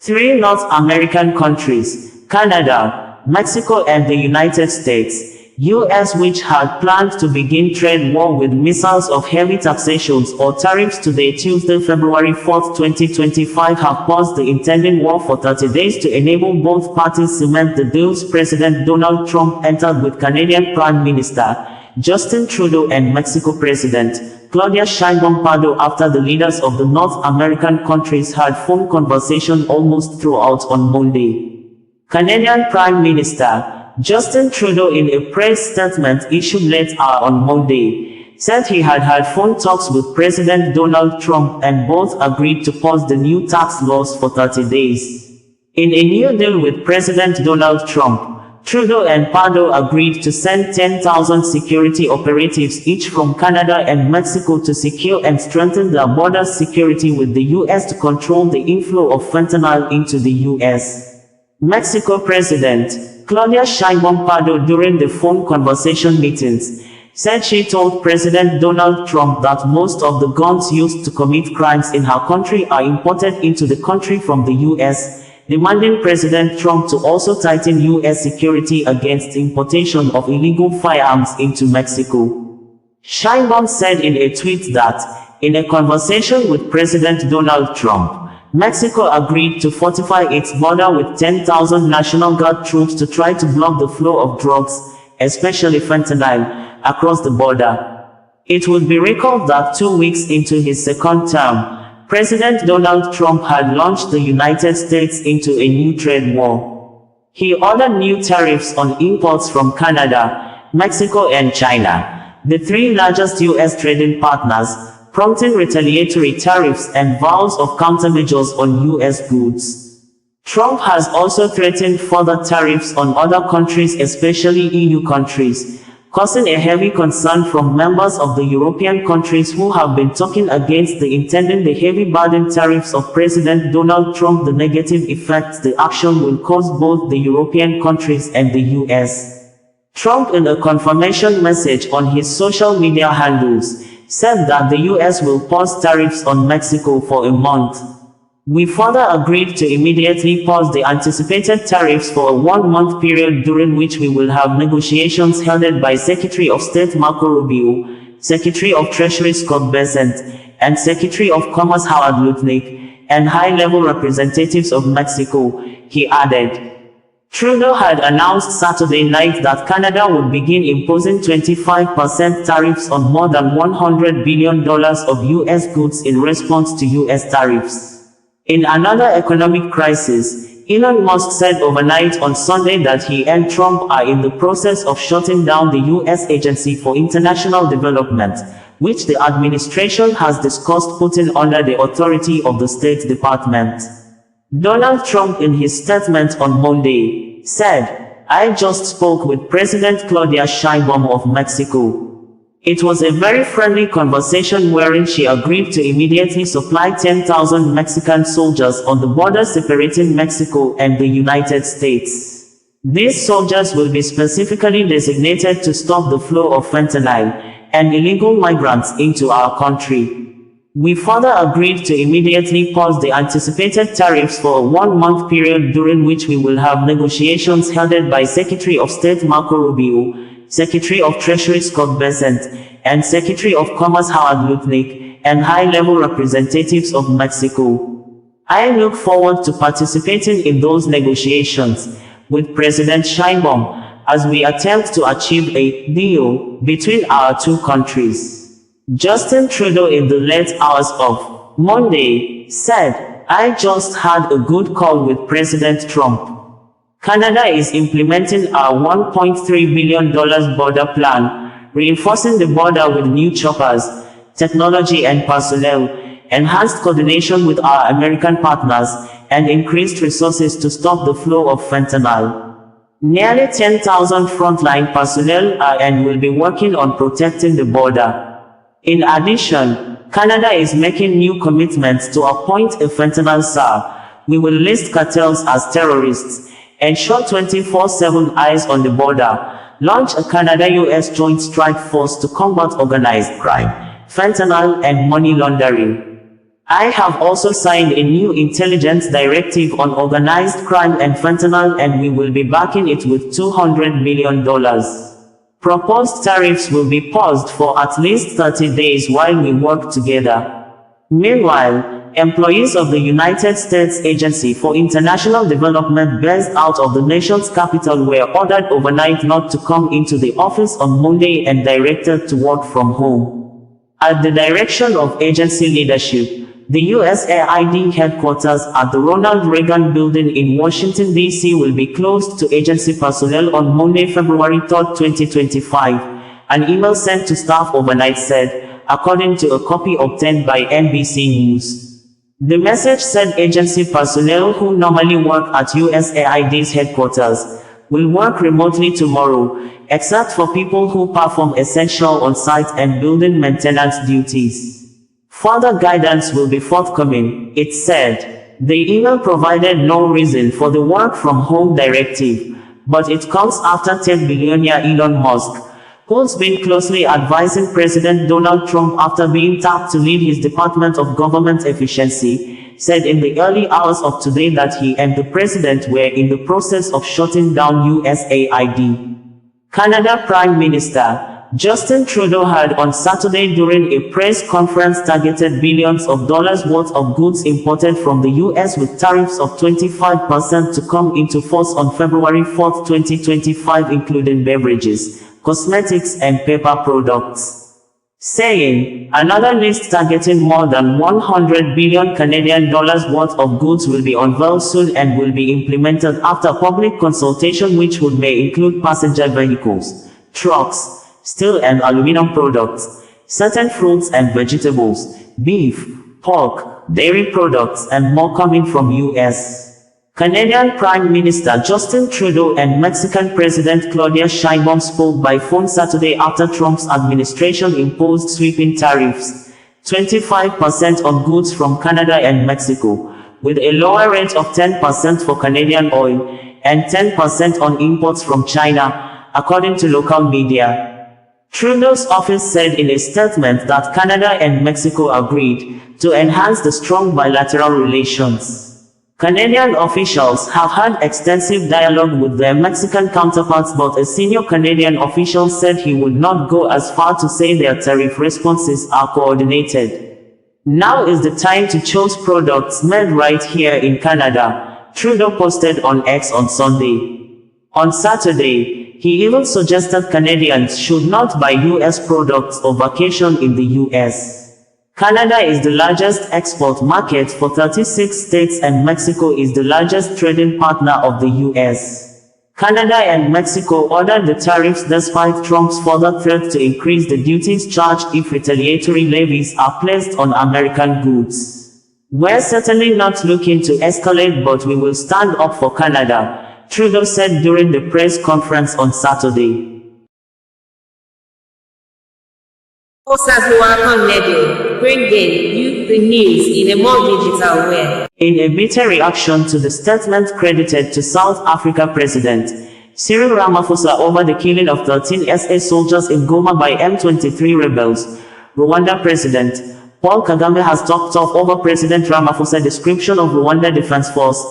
Three North American countries, Canada, Mexico and the United States, U.S. which had planned to begin trade war with missiles of heavy taxations or tariffs today Tuesday February 4, 2025 have paused the intended war for 30 days to enable both parties cement the deals. President Donald Trump entered with Canadian Prime Minister Justin Trudeau and Mexico President Claudia Sheinbaum Pardo after the leaders of the North American countries had phone conversation almost throughout on Monday. Canadian Prime Minister Justin Trudeau, in a press statement issued late on Monday, said he had had phone talks with President Donald Trump and both agreed to pause the new tax laws for 30 days. In a new deal with President Donald Trump, Trudeau and Pardo agreed to send 10,000 security operatives each from Canada and Mexico to secure and strengthen their border security with the U.S. to control the inflow of fentanyl into the U.S. Mexico President Claudia Sheinbaum Pardo, during the phone conversation meetings, said she told President Donald Trump that most of the guns used to commit crimes in her country are imported into the country from the U.S., demanding President Trump to also tighten U.S. security against importation of illegal firearms into Mexico. Sheinbaum said in a tweet that, in a conversation with President Donald Trump, Mexico agreed to fortify its border with 10,000 National Guard troops to try to block the flow of drugs, especially fentanyl, across the border. It would be recalled that 2 weeks into his second term, President Donald Trump had launched the United States into a new trade war. He ordered new tariffs on imports from Canada, Mexico and China, the three largest U.S. trading partners, prompting retaliatory tariffs and vows of countermeasures on U.S. goods. Trump has also threatened further tariffs on other countries, especially EU countries, causing a heavy concern from members of the European countries who have been talking against the heavy burden tariffs of President Donald Trump. The negative effects the action will cause both the European countries and the U.S. Trump, in a confirmation message on his social media handles, said that the U.S. will pause tariffs on Mexico for a month. We further agreed to immediately pause the anticipated tariffs for a 1-month period during which we will have negotiations held by Secretary of State Marco Rubio, Secretary of Treasury Scott Bessent, and Secretary of Commerce Howard Lutnick, and high-level representatives of Mexico, he added. Trudeau had announced Saturday night that Canada would begin imposing 25% tariffs on more than $100 billion of U.S. goods in response to U.S. tariffs. In another economic crisis, Elon Musk said overnight on Sunday that he and Trump are in the process of shutting down the U.S. Agency for International Development, which the administration has discussed putting under the authority of the State Department. Donald Trump, in his statement on Monday, said, "I just spoke with President Claudia Sheinbaum of Mexico. It was a very friendly conversation wherein she agreed to immediately supply 10,000 Mexican soldiers on the border separating Mexico and the United States. These soldiers will be specifically designated to stop the flow of fentanyl and illegal migrants into our country. We further agreed to immediately pause the anticipated tariffs for a 1-month period during which we will have negotiations held by Secretary of State Marco Rubio, Secretary of Treasury Scott Bessent, and Secretary of Commerce Howard Lutnick, and high-level representatives of Mexico. I look forward to participating in those negotiations with President Sheinbaum as we attempt to achieve a deal between our two countries." Justin Trudeau, in the late hours of Monday, said, "I just had a good call with President Trump. Canada is implementing our $1.3 billion border plan, reinforcing the border with new choppers, technology and personnel, enhanced coordination with our American partners, and increased resources to stop the flow of fentanyl. Nearly 10,000 frontline personnel are and will be working on protecting the border. In addition, Canada is making new commitments to appoint a fentanyl czar. We will list cartels as terrorists, ensure 24/7 eyes on the border, launch a Canada-US Joint Strike Force to combat organized crime, fentanyl and money laundering." I have also signed a new intelligence directive on organized crime and fentanyl, and we will be backing it with $200 million. Proposed tariffs will be paused for at least 30 days while we work together. Meanwhile, employees of the United States Agency for International Development based out of the nation's capital were ordered overnight not to come into the office on Monday and directed to work from home. At the direction of agency leadership, the USAID headquarters at the Ronald Reagan Building in Washington, D.C. will be closed to agency personnel on Monday, February 3, 2025, an email sent to staff overnight said, according to a copy obtained by NBC News. The message said agency personnel who normally work at USAID's headquarters will work remotely tomorrow, except for people who perform essential on-site and building maintenance duties. Further guidance will be forthcoming, it said. The email provided no reason for the work-from-home directive, but it comes after tech billionaire Elon Musk, who's been closely advising President Donald Trump after being tapped to lead his Department of Government Efficiency, said in the early hours of today that he and the president were in the process of shutting down USAID. Canada Prime Minister Justin Trudeau had on Saturday during a press conference targeted billions of dollars worth of goods imported from the U.S. with tariffs of 25% to come into force on February 4, 2025, including beverages, cosmetics and paper products, saying, another list targeting more than 100 billion Canadian dollars worth of goods will be unveiled soon and will be implemented after public consultation, which would may include passenger vehicles, trucks, steel and aluminum products, certain fruits and vegetables, beef, pork, dairy products and more coming from U.S. Canadian Prime Minister Justin Trudeau and Mexican President Claudia Sheinbaum spoke by phone Saturday after Trump's administration imposed sweeping tariffs, 25% on goods from Canada and Mexico, with a lower rate of 10% for Canadian oil, and 10% on imports from China, according to local media. Trudeau's office said in a statement that Canada and Mexico agreed to enhance the strong bilateral relations. Canadian officials have had extensive dialogue with their Mexican counterparts, but a senior Canadian official said he would not go as far to say their tariff responses are coordinated. Now is the time to choose products made right here in Canada, Trudeau posted on X on Sunday. On Saturday, he even suggested Canadians should not buy U.S. products or vacation in the U.S. Canada is the largest export market for 36 states and Mexico is the largest trading partner of the U.S. Canada and Mexico ordered the tariffs despite Trump's further threat to increase the duties charged if retaliatory levies are placed on American goods. We're certainly not looking to escalate, but we will stand up for Canada, Trudeau said during the press conference on Saturday. Bringing you the news in a more digital way. In a bitter reaction to the statement credited to South Africa President Cyril Ramaphosa over the killing of 13 SA soldiers in Goma by M23 rebels, Rwanda President Paul Kagame has talked off over President Ramaphosa's description of Rwanda Defense Force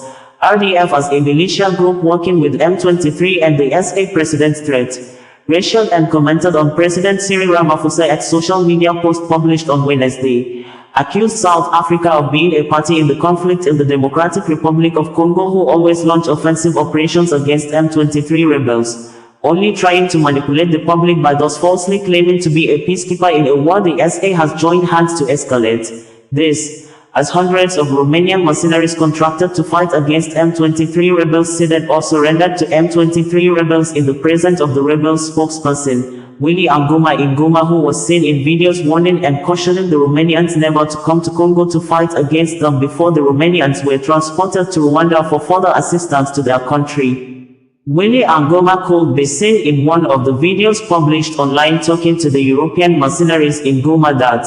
RDF as a militia group working with M23 and the SA president's threat, racial, and commented on President Cyril Ramaphosa's social media post published on Wednesday, accused South Africa of being a party in the conflict in the Democratic Republic of Congo, who always launch offensive operations against M23 rebels, only trying to manipulate the public by thus falsely claiming to be a peacekeeper in a war the SA has joined hands to escalate. This, as hundreds of Romanian mercenaries contracted to fight against M23 rebels Cede or surrendered to M23 rebels in the presence of the rebels' spokesperson, Willie Ngoma in Goma, who was seen in videos warning and cautioning the Romanians never to come to Congo to fight against them before the Romanians were transported to Rwanda for further assistance to their country. Willie Ngoma could be seen in one of the videos published online talking to the European mercenaries in Goma that,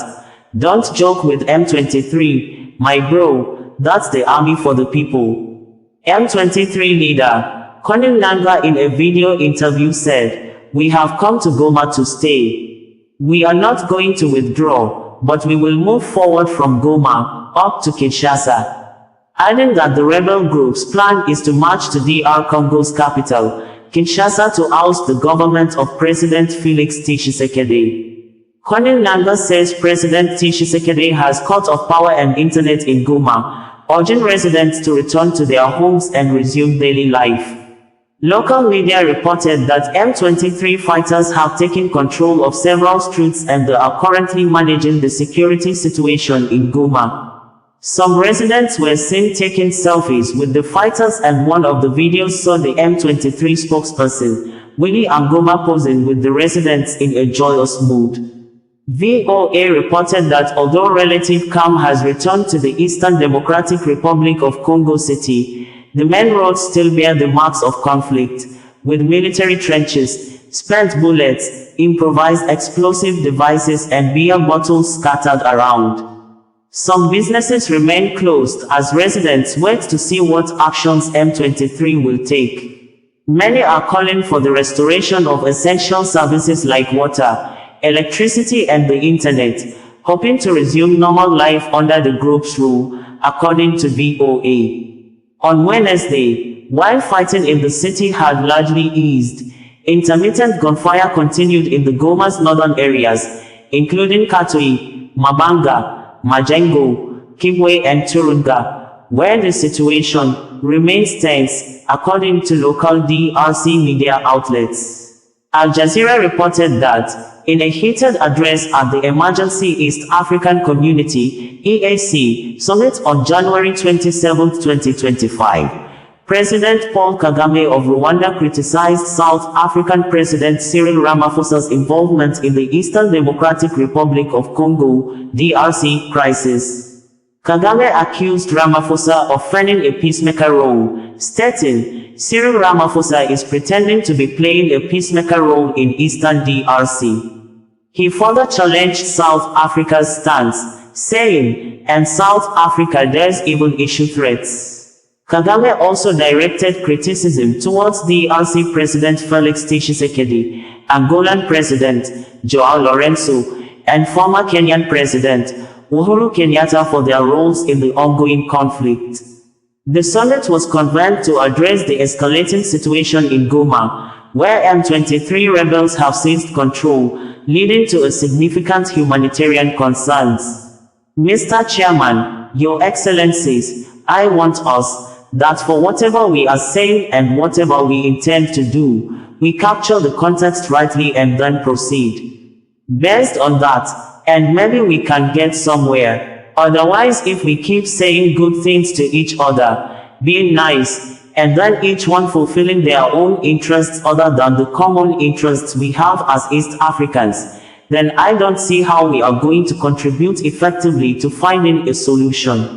"Don't joke with M23, my bro, that's the army for the people." M23 leader, Colonel Nanga, in a video interview said, "We have come to Goma to stay. We are not going to withdraw. but we will move forward from Goma, up to Kinshasa. Adding that the rebel group's plan is to march to DR Congo's capital, Kinshasa, to oust the government of President Felix Tshisekedi. Colonel Nanga says President Tshisekedi has cut off power and internet in Goma, urging residents to return to their homes and resume daily life. Local media reported that M23 fighters have taken control of several streets and are currently managing the security situation in Goma. Some residents were seen taking selfies with the fighters, and one of the videos saw the M23 spokesperson, Willie Angoma, posing with the residents in a joyous mood. VOA reported that although relative calm has returned to the Eastern Democratic Republic of Congo City, the main roads still bear the marks of conflict, with military trenches, spent bullets, improvised explosive devices and beer bottles scattered around. Some businesses remain closed as residents wait to see what actions M23 will take. Many are calling for the restoration of essential services like water, electricity and the internet, hoping to resume normal life under the group's rule, according to VOA. On Wednesday, while fighting in the city had largely eased, intermittent gunfire continued in the Goma's northern areas, including Katoi, Mabanga, Majengo, Kibwe and Turunga, where the situation remains tense, according to local DRC media outlets. Al Jazeera reported that, in a heated address at the Emergency East African Community (EAC) Summit on January 27, 2025, President Paul Kagame of Rwanda criticized South African President Cyril Ramaphosa's involvement in the Eastern Democratic Republic of Congo (DRC) crisis. Kagame accused Ramaphosa of playing a peacemaker role, stating, "Cyril Ramaphosa is pretending to be playing a peacemaker role in Eastern DRC." He further challenged South Africa's stance, saying, "And South Africa does even issue threats." Kagame also directed criticism towards DRC President Felix Tshisekedi, Angolan President Joao Lourenço, and former Kenyan President Uhuru Kenyatta for their roles in the ongoing conflict. The summit was convened to address the escalating situation in Goma, where M23 rebels have seized control, leading to a significant humanitarian concerns. Mr. Chairman, Your Excellencies, I want us, that for whatever we are saying and whatever we intend to do, we capture the context rightly and then proceed. Based on that, and maybe we can get somewhere. Otherwise, if we keep saying good things to each other, being nice, and then each one fulfilling their own interests other than the common interests we have as East Africans, then I don't see how we are going to contribute effectively to finding a solution.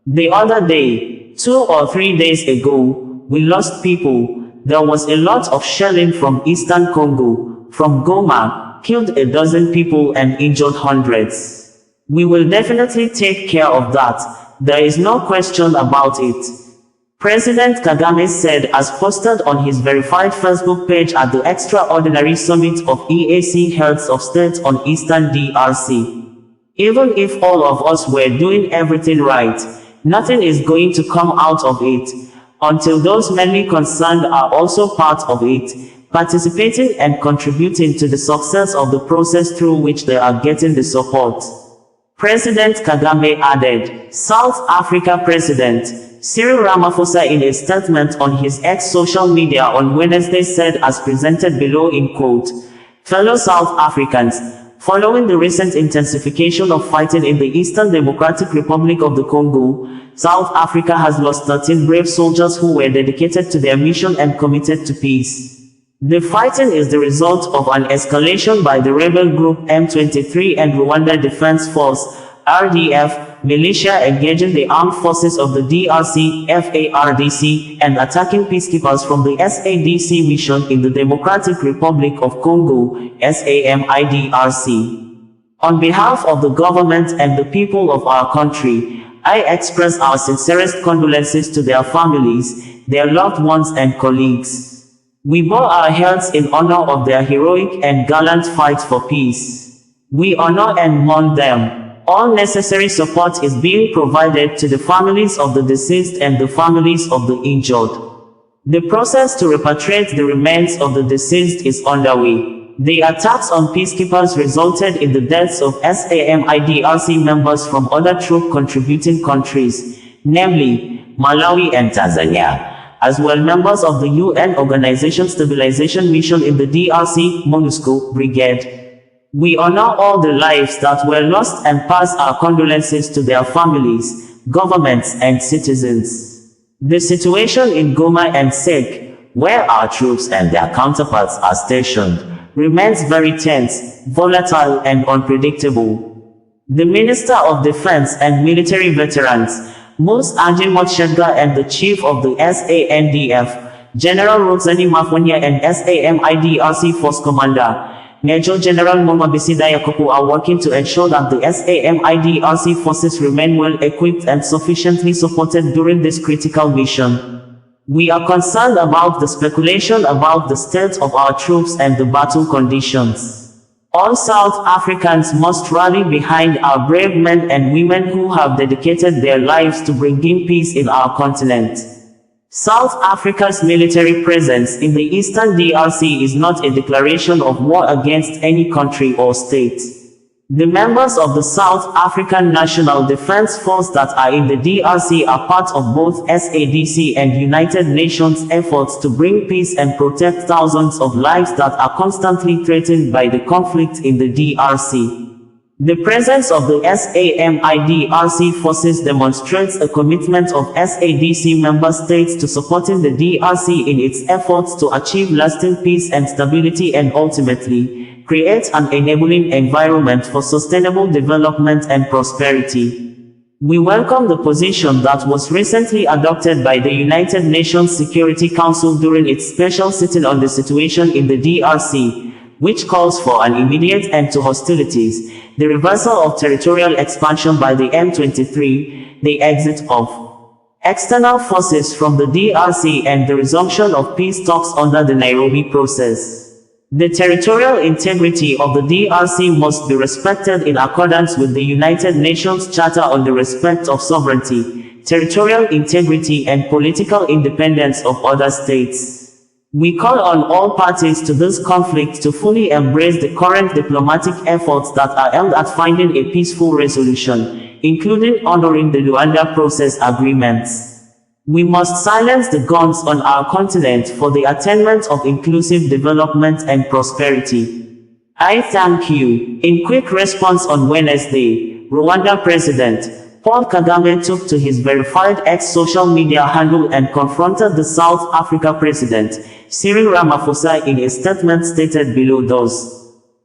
The other day, 2 or 3 days ago, we lost people. There was a lot of shelling from Eastern Congo, from Goma, killed a dozen people and injured hundreds. We will definitely take care of that. There is no question about it. President Kagame said, as posted on his verified Facebook page at the extraordinary summit of EAC Heads of State on Eastern DRC. Even if all of us were doing everything right, nothing is going to come out of it, until those mainly concerned are also part of it, participating and contributing to the success of the process through which they are getting the support. President Kagame added. South Africa President Cyril Ramaphosa, in a statement on his X social media on Wednesday, said, as presented below in quote, "Fellow South Africans, following the recent intensification of fighting in the Eastern Democratic Republic of the Congo, South Africa has lost 13 brave soldiers who were dedicated to their mission and committed to peace. The fighting is the result of an escalation by the rebel group M23 and Rwanda Defense Force, RDF, militia engaging the armed forces of the DRC, FARDC, and attacking peacekeepers from the SADC mission in the Democratic Republic of Congo, SAMIDRC. On behalf of the government and the people of our country, I express our sincerest condolences to their families, their loved ones and colleagues. We bow our heads in honor of their heroic and gallant fight for peace. We honor and mourn them. All necessary support is being provided to the families of the deceased and the families of the injured. The process to repatriate the remains of the deceased is underway. The attacks on peacekeepers resulted in the deaths of SAMIDRC members from other troop-contributing countries, namely Malawi and Tanzania, as well members of the UN Organization Stabilization Mission in the DRC, MONUSCO, Brigade. We honor all the lives that were lost and pass our condolences to their families, governments, and citizens. The situation in Goma and Cede, where our troops and their counterparts are stationed, remains very tense, volatile, and unpredictable. The Minister of Defense and Military Veterans, Ms. Angie Motshega, and the Chief of the SANDF, General Roxani Mafonya, and SAMIDRC Force Commander, Major General Moma Bisida Yakubu, are working to ensure that the SAMIDRC forces remain well equipped and sufficiently supported during this critical mission. We are concerned about the speculation about the state of our troops and the battle conditions. All South Africans must rally behind our brave men and women who have dedicated their lives to bringing peace in our continent. South Africa's military presence in the eastern DRC is not a declaration of war against any country or state. The members of the South African National Defense Force that are in the DRC are part of both SADC and United Nations efforts to bring peace and protect thousands of lives that are constantly threatened by the conflict in the DRC. The presence of the SAMIDRC forces demonstrates a commitment of SADC member states to supporting the DRC in its efforts to achieve lasting peace and stability and ultimately create an enabling environment for sustainable development and prosperity. We welcome the position that was recently adopted by the United Nations Security Council during its special sitting on the situation in the DRC, which calls for an immediate end to hostilities, the reversal of territorial expansion by the M23, the exit of external forces from the DRC, and the resumption of peace talks under the Nairobi process. The territorial integrity of the DRC must be respected in accordance with the United Nations Charter on the Respect of Sovereignty, Territorial Integrity, and Political Independence of other states. We call on all parties to this conflict to fully embrace the current diplomatic efforts that are aimed at finding a peaceful resolution, including honoring the Rwanda process agreements. We must silence the guns on our continent for the attainment of inclusive development and prosperity. I thank you. In quick response on Wednesday, Rwanda President Paul Kagame took to his verified X social media handle and confronted the South Africa President, Cyril Ramaphosa, in a statement stated below those.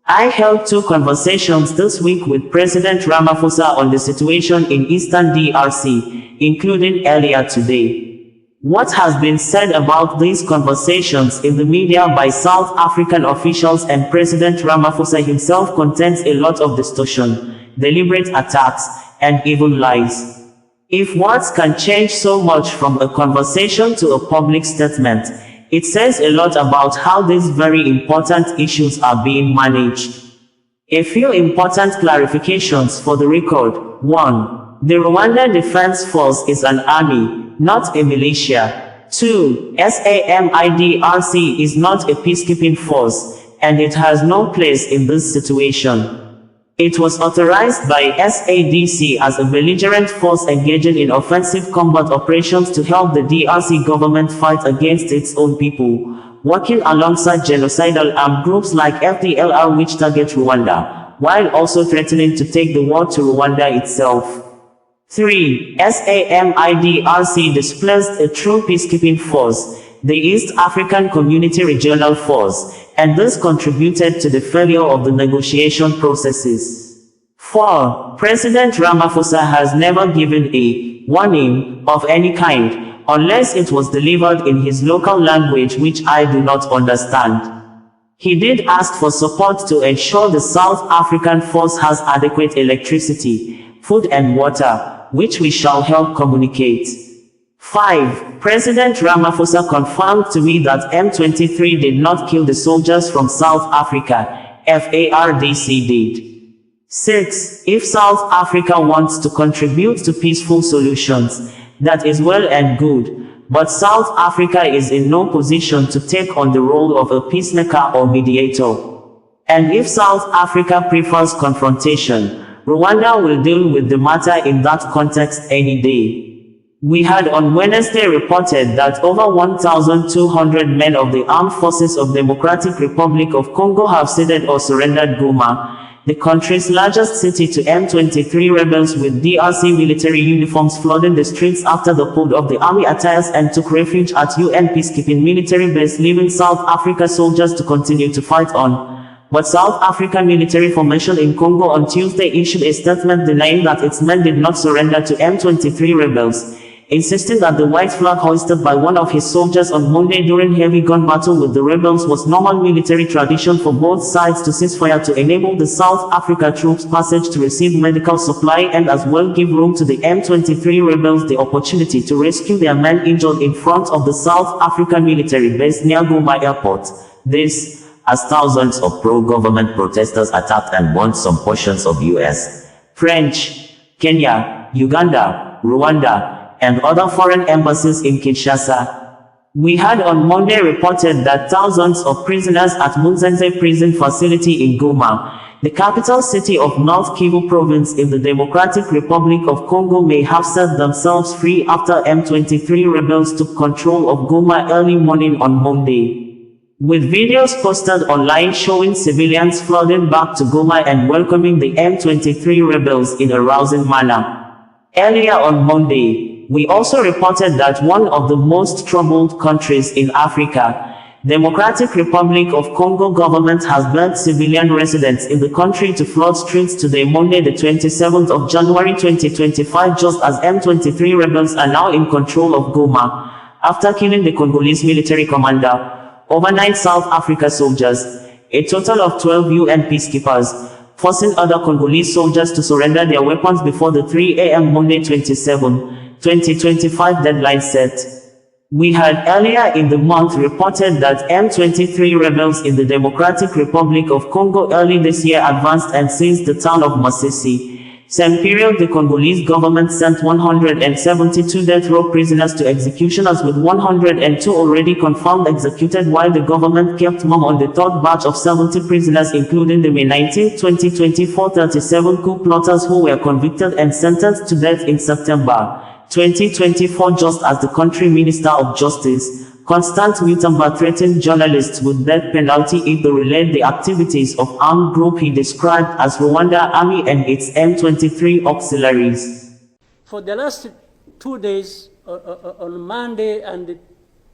I held 2 conversations this week with President Ramaphosa on the situation in Eastern DRC, including earlier today. What has been said about these conversations in the media by South African officials and President Ramaphosa himself contains a lot of distortion, deliberate attacks, and even lies. If words can change so much from a conversation to a public statement, it says a lot about how these very important issues are being managed. A few important clarifications for the record. 1. The Rwanda Defense Force is an army, not a militia. 2. SAMIDRC is not a peacekeeping force, and it has no place in this situation. It was authorized by SADC as a belligerent force engaging in offensive combat operations to help the DRC government fight against its own people, working alongside genocidal armed groups like FDLR which target Rwanda, while also threatening to take the war to Rwanda itself. 3. SAMIDRC displaced a true peacekeeping force, the East African Community Regional Force, and this contributed to the failure of the negotiation processes. 4. President Ramaphosa has never given a warning of any kind, unless it was delivered in his local language which I do not understand. He did ask for support to ensure the South African force has adequate electricity, food and water, which we shall help communicate. 5. President Ramaphosa confirmed to me that M23 did not kill the soldiers from South Africa, FARDC did. 6. If South Africa wants to contribute to peaceful solutions, that is well and good, but South Africa is in no position to take on the role of a peacemaker or mediator. And if South Africa prefers confrontation, Rwanda will deal with the matter in that context any day. We had on Wednesday reported that over 1,200 men of the Armed Forces of Democratic Republic of Congo have ceded or surrendered Goma, the country's largest city, to M23 rebels, with DRC military uniforms flooding the streets after the pulled off the army attires and took refuge at UN peacekeeping military base, leaving South Africa soldiers to continue to fight on. But South African military formation in Congo on Tuesday issued a statement denying that its men did not surrender to M23 rebels, insisting that the white flag hoisted by one of his soldiers on Monday during heavy gun battle with the rebels was normal military tradition for both sides to cease fire to enable the South Africa troops passage to receive medical supply and as well give room to the M23 rebels the opportunity to rescue their men injured in front of the South African military base near Goma airport. This, as thousands of pro-government protesters attacked and burned some portions of US, French, Kenya, Uganda, Rwanda, and other foreign embassies in Kinshasa. We had on Monday reported that thousands of prisoners at Munzenze prison facility in Goma, the capital city of North Kivu province in the Democratic Republic of Congo, may have set themselves free after M23 rebels took control of Goma early morning on Monday. With videos posted online showing civilians flooding back to Goma and welcoming the M23 rebels in a rousing manner. Earlier on Monday, we also reported that one of the most troubled countries in Africa, Democratic Republic of Congo government, has begged civilian residents in the country to flood streets today, Monday the 27th of January 2025, just as M23 rebels are now in control of Goma, after killing the Congolese military commander, overnight South Africa soldiers, a total of 12 UN peacekeepers, forcing other Congolese soldiers to surrender their weapons before the 3 a.m. Monday 27, 2025 deadline set. We had earlier in the month reported that M23 rebels in the Democratic Republic of Congo early this year advanced and seized the town of Masisi. Same period, the Congolese government sent 172 death row prisoners to executioners, with 102 already confirmed executed, while the government kept mum on the third batch of 70 prisoners, including the May 19, 2024 37 coup plotters who were convicted and sentenced to death in September 2024, just as the country Minister of Justice, Constant Mutamba, threatened journalists with death penalty if they relayed the activities of armed group he described as Rwanda Army and its M23 auxiliaries. For the last 2 days, on Monday and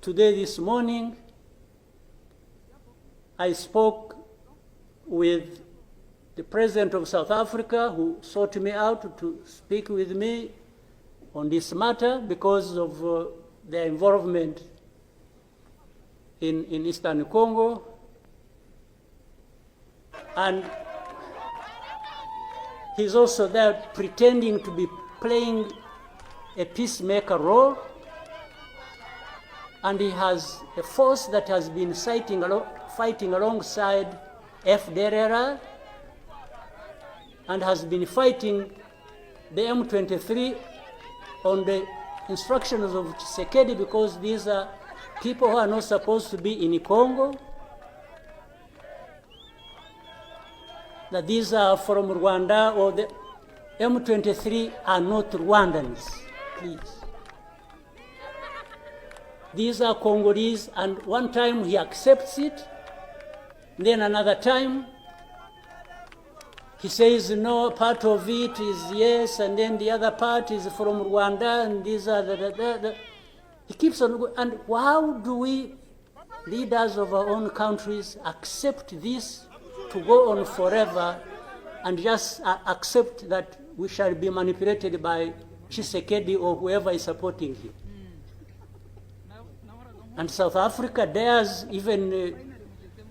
today this morning, I spoke with the President of South Africa, who sought me out to speak with me on this matter because of their involvement in Eastern Congo. And he's also there pretending to be playing a peacemaker role. And he has a force that has been fighting alongside FDLR and has been fighting the M23 on the instructions of Cede, because these are people who are not supposed to be in Congo, that these are from Rwanda, or the M23 are not Rwandans, please. These are Congolese, and one time he accepts it, then another time he says no, part of it is yes, and then the other part is from Rwanda, and these are the. He keeps on, and how do we, leaders of our own countries, accept this to go on forever and just accept that we shall be manipulated by Tshisekedi or whoever is supporting him? And South Africa dares even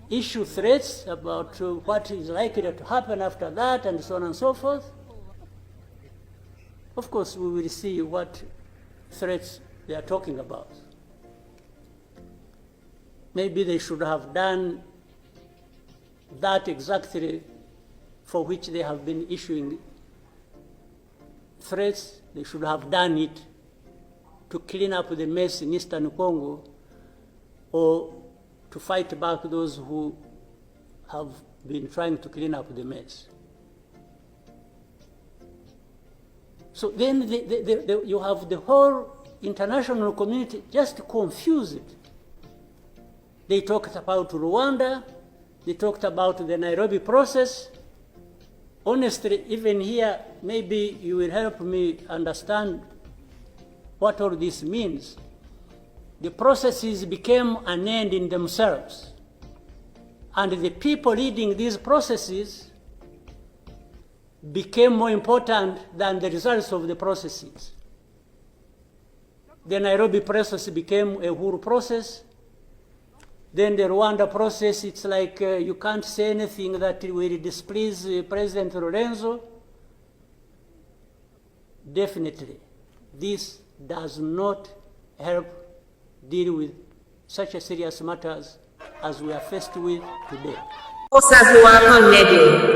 issue threats about what is likely to happen after that, and so on and so forth. Of course, we will see what threats they are talking about. Maybe they should have done that exactly for which they have been issuing threats. They should have done it to clean up the mess in Eastern Congo, or to fight back those who have been trying to clean up the mess. So then you have the whole international community just confused. They talked about Rwanda, they talked about the Nairobi process. Honestly, even here, maybe you will help me understand what all this means. The processes became an end in themselves. And the people leading these processes became more important than the results of the processes. The Nairobi process became a Uhuru process. Then the Rwanda process, it's like you can't say anything that will displease President Lorenzo. Definitely, this does not help deal with such a serious matters as we are faced with today.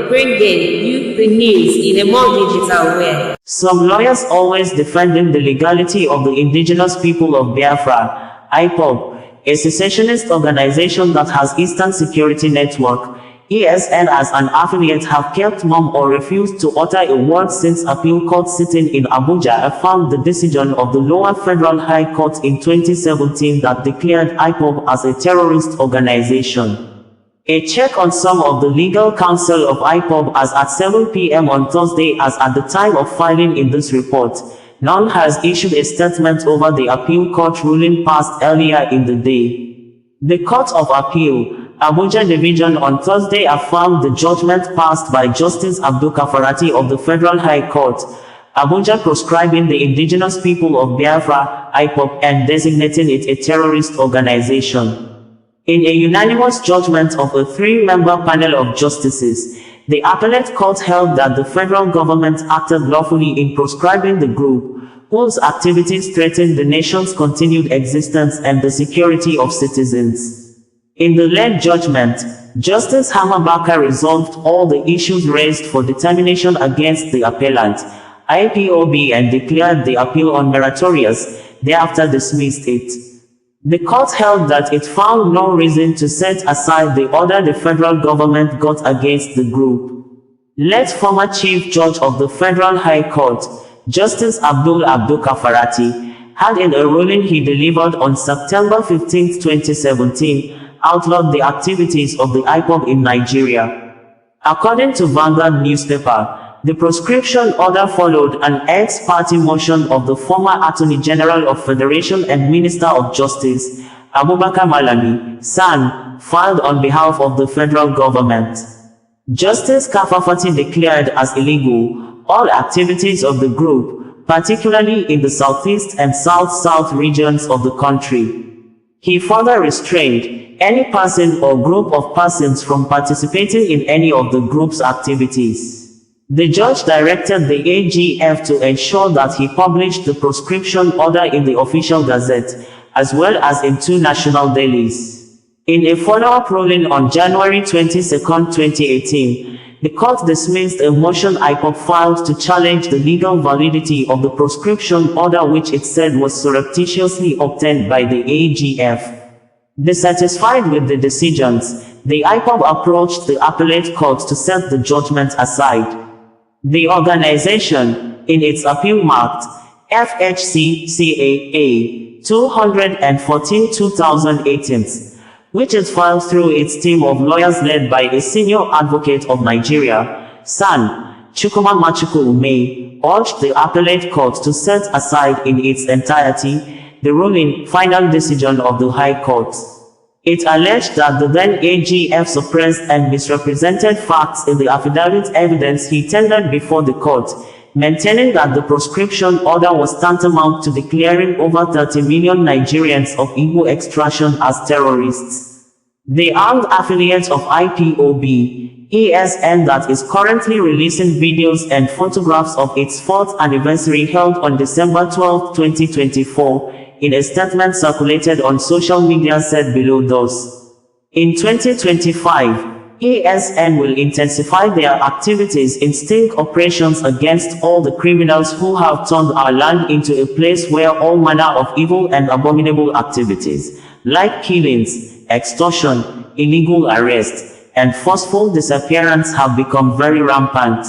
Bringing you the news in a more digital way. Some lawyers always defending the legality of the indigenous people of Biafra, IPOB, a secessionist organization that has Eastern Security Network, ESN, as an affiliate, have kept mum or refused to utter a word since appeal court sitting in Abuja affirmed the decision of the lower federal high court in 2017 that declared IPOB as a terrorist organization. A check on some of the legal counsel of IPOB as at 7 p.m. on Thursday, as at the time of filing in this report, none has issued a statement over the appeal court ruling passed earlier in the day. The Court of Appeal, Abuja Division, on Thursday affirmed the judgment passed by Justice Abdul Kafarati of the Federal High Court, Abuja, proscribing the indigenous people of Biafra, IPOB, and designating it a terrorist organization. In a unanimous judgment of a three-member panel of justices, the appellate court held that the federal government acted lawfully in proscribing the group, whose activities threatened the nation's continued existence and the security of citizens. In the late judgment, Justice Hamabaka resolved all the issues raised for determination against the appellant, IPOB, and declared the appeal unmeritorious, thereafter dismissed it. The court held that it found no reason to set aside the order the federal government got against the group. Late former Chief Judge of the Federal High Court, Justice Abdul Kafarati, had in a ruling he delivered on September 15, 2017, outlawed the activities of the IPOB in Nigeria. According to Vanguard newspaper, the proscription order followed an ex-party motion of the former Attorney General of Federation and Minister of Justice, Abubakar Malami, SAN, filed on behalf of the federal government. Justice Kafafati declared as illegal all activities of the group, particularly in the southeast and south-south regions of the country. He further restrained any person or group of persons from participating in any of the group's activities. The judge directed the AGF to ensure that he published the proscription order in the official gazette, as well as in 2 national dailies. In a follow-up ruling on January 22, 2018, the court dismissed a motion IPOB filed to challenge the legal validity of the proscription order, which it said was surreptitiously obtained by the AGF. Dissatisfied with the decisions, the IPOB approached the appellate court to set the judgment aside. The organization, in its appeal marked FHC CAA 214-2018, which is filed through its team of lawyers led by a senior advocate of Nigeria, SAN, Chukwuma Machuku Ume, urged the appellate court to set aside in its entirety the ruling final decision of the High Court. It alleged that the then AGF suppressed and misrepresented facts in the affidavit evidence he tendered before the court, maintaining that the proscription order was tantamount to declaring over 30 million Nigerians of Igbo extraction as terrorists. The armed affiliate of IPOB, ESN, that is currently releasing videos and photographs of its 4th anniversary held on December 12, 2024, in a statement circulated on social media said below thus. In 2025, ESN will intensify their activities in sting operations against all the criminals who have turned our land into a place where all manner of evil and abominable activities, like killings, extortion, illegal arrest, and forceful disappearance have become very rampant.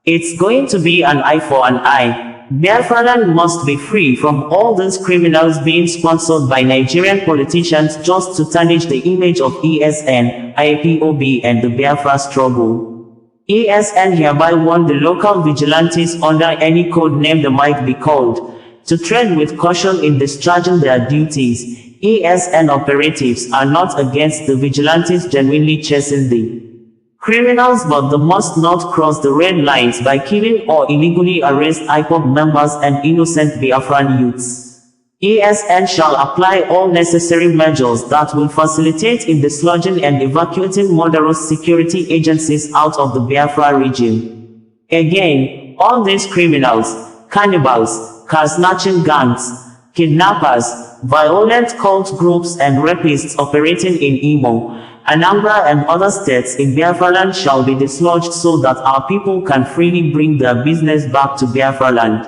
It's going to be an eye for an eye. Biafran must be free from all these criminals being sponsored by Nigerian politicians just to tarnish the image of ESN, IPOB and the Biafra struggle. ESN hereby warned the local vigilantes under any code name that might be called, to tread with caution in discharging their duties. ESN operatives are not against the vigilantes genuinely chasing the criminals, but they must not cross the red lines by killing or illegally arrest IPOB members and innocent Biafran youths. ESN shall apply all necessary measures that will facilitate in dislodging and evacuating murderous security agencies out of the Biafra region. Again, all these criminals, cannibals, car-snatching gangs, kidnappers, violent cult groups and rapists operating in Imo, Anambra and other states in Biafra land shall be dislodged so that our people can freely bring their business back to Biafra land.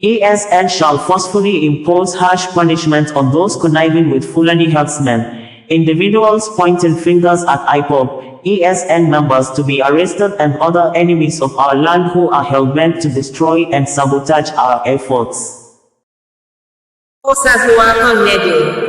ESN shall forcefully impose harsh punishment on those conniving with Fulani herdsmen, individuals pointing fingers at IPOB, ESN members to be arrested and other enemies of our land who are hell-bent to destroy and sabotage our efforts.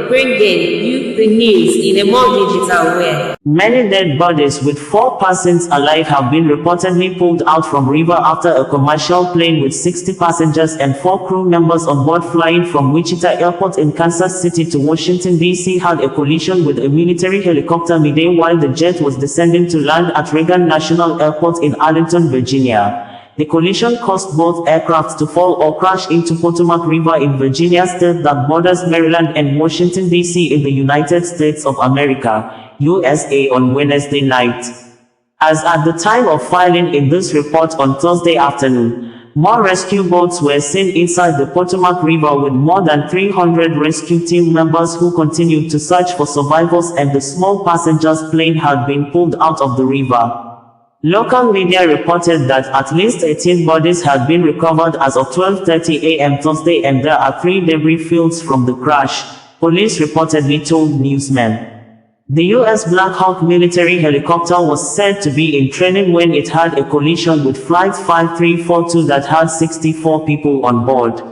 Bringing you the news in a more digital way. Many dead bodies with 4 persons alive have been reportedly pulled out from river after a commercial plane with 60 passengers and 4 crew members on board flying from Wichita Airport in Kansas City to Washington, D.C. had a collision with a military helicopter midday while the jet was descending to land at Reagan National Airport in Arlington, Virginia. The collision caused both aircraft to fall or crash into Potomac River in Virginia state that borders Maryland and Washington, D.C. in the United States of America, USA on Wednesday night. As at the time of filing in this report on Thursday afternoon, more rescue boats were seen inside the Potomac River with more than 300 rescue team members who continued to search for survivors, and the small passengers plane had been pulled out of the river. Local media reported that at least 18 bodies had been recovered as of 12:30 a.m. Thursday and there are 3 debris fields from the crash, police reportedly told newsmen. The U.S. Black Hawk military helicopter was said to be in training when it had a collision with Flight 5342 that had 64 people on board.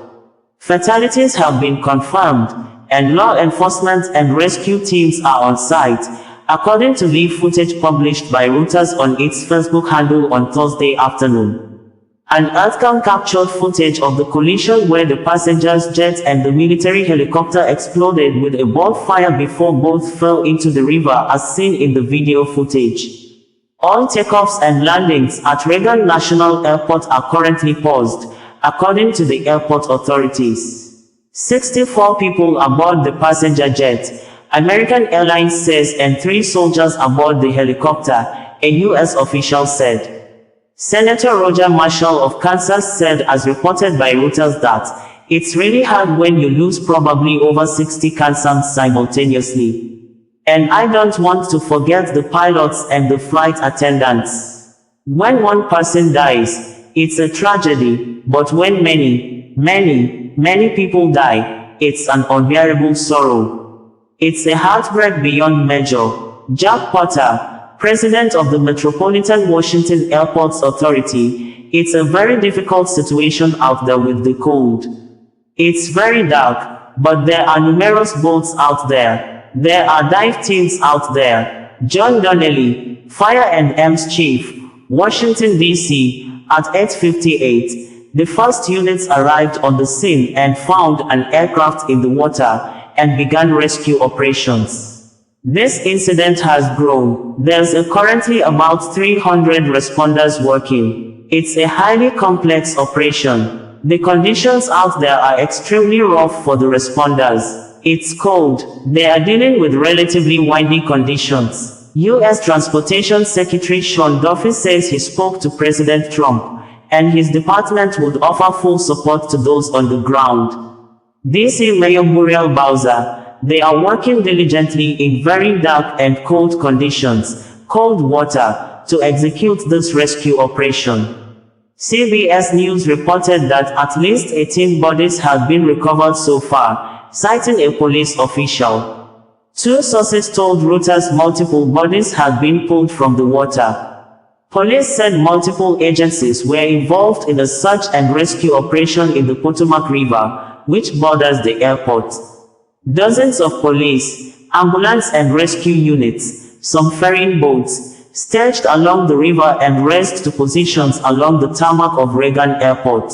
Fatalities have been confirmed, and law enforcement and rescue teams are on site, according to live footage published by Reuters on its Facebook handle on Thursday afternoon. An Earthcam captured footage of the collision where the passenger's jet and the military helicopter exploded with a ball fire before both fell into the river as seen in the video footage. All takeoffs and landings at Reagan National Airport are currently paused, according to the airport authorities. 64 people aboard the passenger jet, American Airlines says, and 3 soldiers aboard the helicopter, a U.S. official said. Senator Roger Marshall of Kansas said, as reported by Reuters, that it's really hard when you lose probably over 60 Kansans simultaneously. And I don't want to forget the pilots and the flight attendants. When one person dies, it's a tragedy, but when many people die, it's an unbearable sorrow. It's a heartbreak beyond measure. Jack Potter, president of the Metropolitan Washington Airports Authority, it's a very difficult situation out there with the cold. It's very dark, but there are numerous boats out there. There are dive teams out there. John Donnelly, Fire and EMS Chief, Washington, D.C., at 8:58, the first units arrived on the scene and found an aircraft in the water and began rescue operations. This incident has grown. There's currently about 300 responders working. It's a highly complex operation. The conditions out there are extremely rough for the responders. It's cold. They are dealing with relatively windy conditions. U.S. Transportation Secretary Sean Duffy says he spoke to President Trump, and his department would offer full support to those on the ground. D.C. Mayor Muriel Bowser, they are working diligently in very dark and cold conditions, cold water, to execute this rescue operation. CBS News reported that at least 18 bodies had been recovered so far, citing a police official. Two sources told Reuters multiple bodies had been pulled from the water. Police said multiple agencies were involved in a search and rescue operation in the Potomac River, which borders the airport. Dozens of police, ambulance and rescue units, some ferrying boats, staged along the river and raced to positions along the tarmac of Reagan Airport.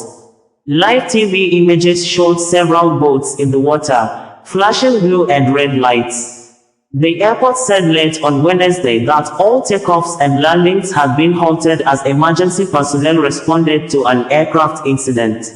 Live TV images showed several boats in the water, flashing blue and red lights. The airport said late on Wednesday that all takeoffs and landings had been halted as emergency personnel responded to an aircraft incident.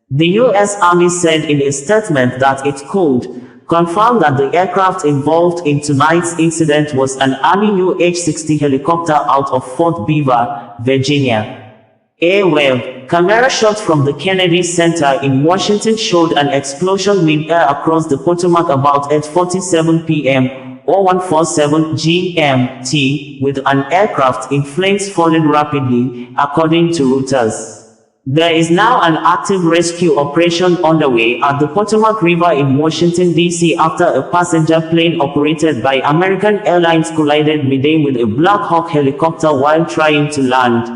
The U.S. Army said in a statement that it could confirm that the aircraft involved in tonight's incident was an Army UH-60 helicopter out of Fort Beaver, Virginia. A web camera shot from the Kennedy Center in Washington showed an explosion mid-air across the Potomac about 8:47 p.m. or 1:47 GMT, with an aircraft in flames falling rapidly, according to Reuters. There is now an active rescue operation underway at the Potomac River in Washington, D.C. after a passenger plane operated by American Airlines collided midday with a Black Hawk helicopter while trying to land.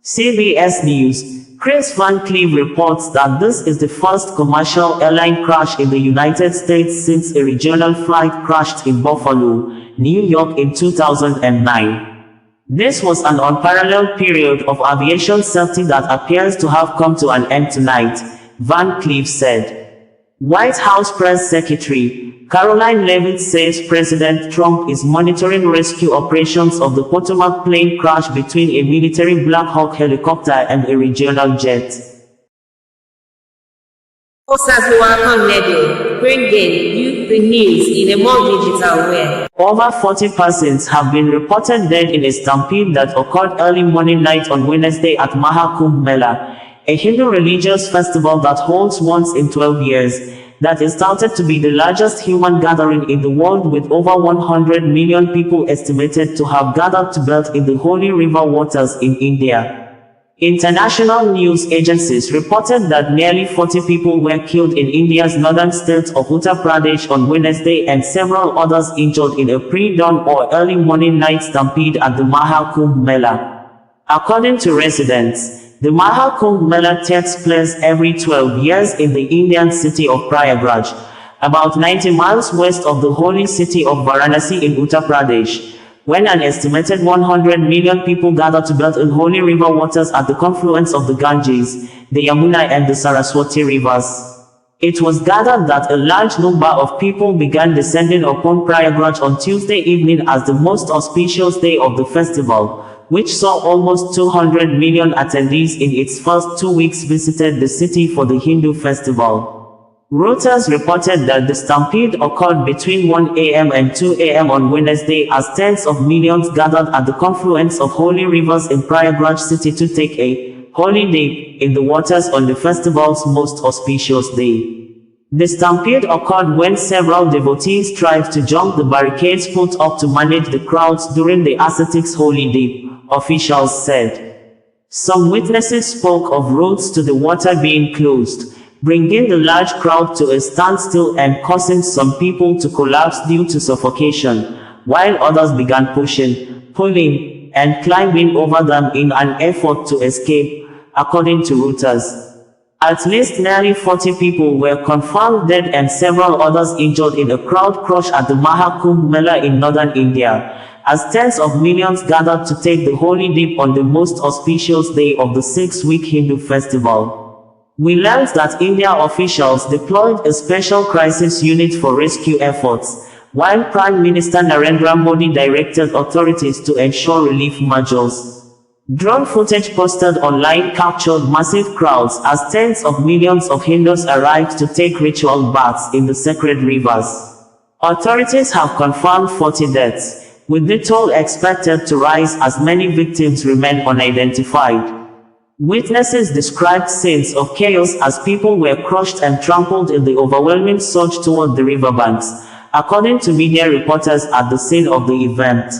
CBS News. Chris Van Cleave reports that this is the first commercial airline crash in the United States since a regional flight crashed in Buffalo, New York in 2009. This was an unparalleled period of aviation safety that appears to have come to an end tonight, Van Cleave said. White House Press Secretary Caroline Leavitt says President Trump is monitoring rescue operations of the Potomac plane crash between a military Black Hawk helicopter and a regional jet. Bringing you the news in a more digital way. Over 40 persons have been reported dead in a stampede that occurred early morning night on Wednesday at Maha Kumbh Mela, a Hindu religious festival that holds once in 12 years, that is touted to be the largest human gathering in the world, with over 100 million people estimated to have gathered to bathe in the holy river waters in India. International news agencies reported that nearly 40 people were killed in India's northern state of Uttar Pradesh on Wednesday and several others injured in a pre-dawn or early morning night stampede at the Maha Kumbh Mela. According to residents, the Maha Kumbh Mela takes place every 12 years in the Indian city of Prayagraj, about 90 miles west of the holy city of Varanasi in Uttar Pradesh, when an estimated 100 million people gather to bathe in holy river waters at the confluence of the Ganges, the Yamuna and the Saraswati rivers. It was gathered that a large number of people began descending upon Prayagraj on Tuesday evening as the most auspicious day of the festival, which saw almost 200 million attendees in its first 2 weeks visited the city for the Hindu festival. Reuters reported that the stampede occurred between 1 a.m. and 2 a.m. on Wednesday as tens of millions gathered at the confluence of holy rivers in Prayagraj city to take a holy dip in the waters on the festival's most auspicious day. The stampede occurred when several devotees tried to jump the barricades put up to manage the crowds during the ascetics' holy dip, officials said. Some witnesses spoke of roads to the water being closed, bringing the large crowd to a standstill and causing some people to collapse due to suffocation, while others began pushing, pulling, and climbing over them in an effort to escape, according to Reuters. At least nearly 40 people were confirmed dead and several others injured in a crowd crush at the Maha Kumbh Mela in northern India, as tens of millions gathered to take the holy dip on the most auspicious day of the 6-week Hindu festival. We learned that India officials deployed a special crisis unit for rescue efforts, while Prime Minister Narendra Modi directed authorities to ensure relief measures. Drone footage posted online captured massive crowds as tens of millions of Hindus arrived to take ritual baths in the sacred rivers. Authorities have confirmed 40 deaths, with the toll expected to rise as many victims remain unidentified. Witnesses described scenes of chaos as people were crushed and trampled in the overwhelming surge toward the riverbanks, according to media reporters at the scene of the event.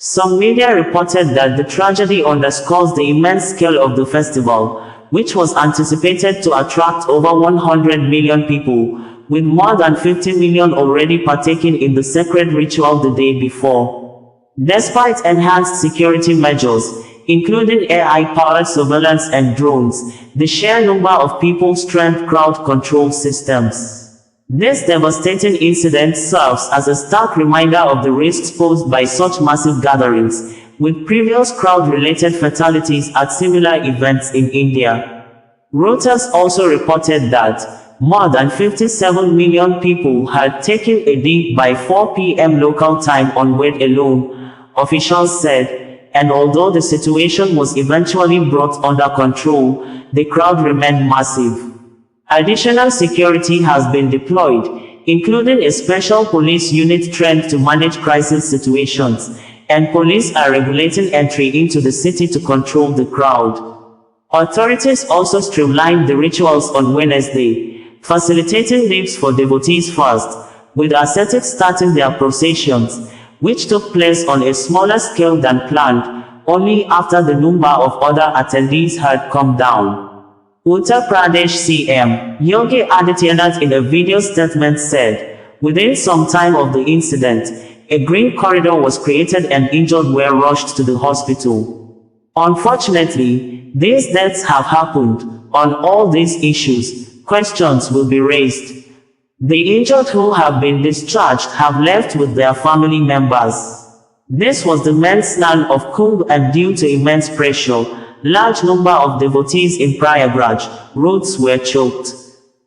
Some media reported that the tragedy underscores the immense scale of the festival, which was anticipated to attract over 100 million people, with more than 50 million already partaking in the sacred ritual the day before. Despite enhanced security measures, including AI-powered surveillance and drones, the sheer number of people strengthened crowd control systems. This devastating incident serves as a stark reminder of the risks posed by such massive gatherings, with previous crowd-related fatalities at similar events in India. Reuters also reported that more than 57 million people had taken a dip by 4 p.m. local time on Wednesday alone, officials said, and although the situation was eventually brought under control, the crowd remained massive. Additional security has been deployed, including a special police unit trained to manage crisis situations, and police are regulating entry into the city to control the crowd. Authorities also streamlined the rituals on Wednesday, facilitating dips for devotees first, with ascetics starting their processions, which took place on a smaller scale than planned, only after the number of other attendees had come down. Uttar Pradesh CM Yogi Adityanath in a video statement said, within some time of the incident, a green corridor was created and injured were rushed to the hospital. Unfortunately, these deaths have happened. On all these issues, questions will be raised. The injured who have been discharged have left with their family members. This was the main snan of Kumbh, and due to immense pressure, large number of devotees in Prayagraj, roads were choked.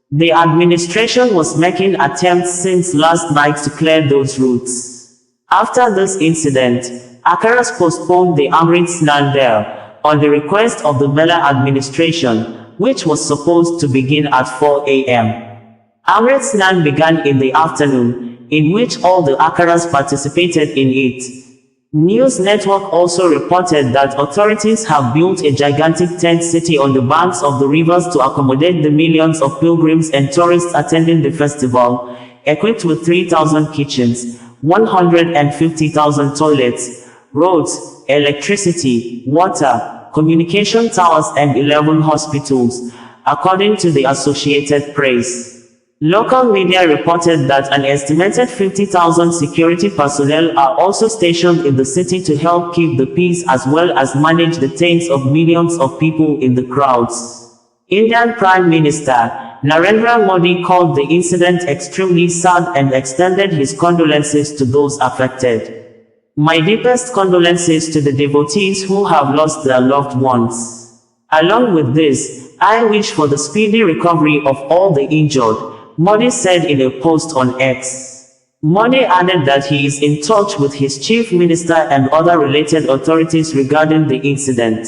The administration was making attempts since last night to clear those routes. After this incident, Akaras postponed the Amrit Snan there, on the request of the Mela administration, which was supposed to begin at 4 a.m. Amrit Snan began in the afternoon, in which all the Akaras participated in it. News network also reported that authorities have built a gigantic tent city on the banks of the rivers to accommodate the millions of pilgrims and tourists attending the festival, equipped with 3,000 kitchens, 150,000 toilets, roads, electricity, water, communication towers and 11 hospitals, according to the Associated Press. Local media reported that an estimated 50,000 security personnel are also stationed in the city to help keep the peace as well as manage the tens of millions of people in the crowds. Indian Prime Minister Narendra Modi called the incident extremely sad and extended his condolences to those affected. My deepest condolences to the devotees who have lost their loved ones. Along with this, I wish for the speedy recovery of all the injured, Modi said in a post on X. Modi added that he is in touch with his chief minister and other related authorities regarding the incident.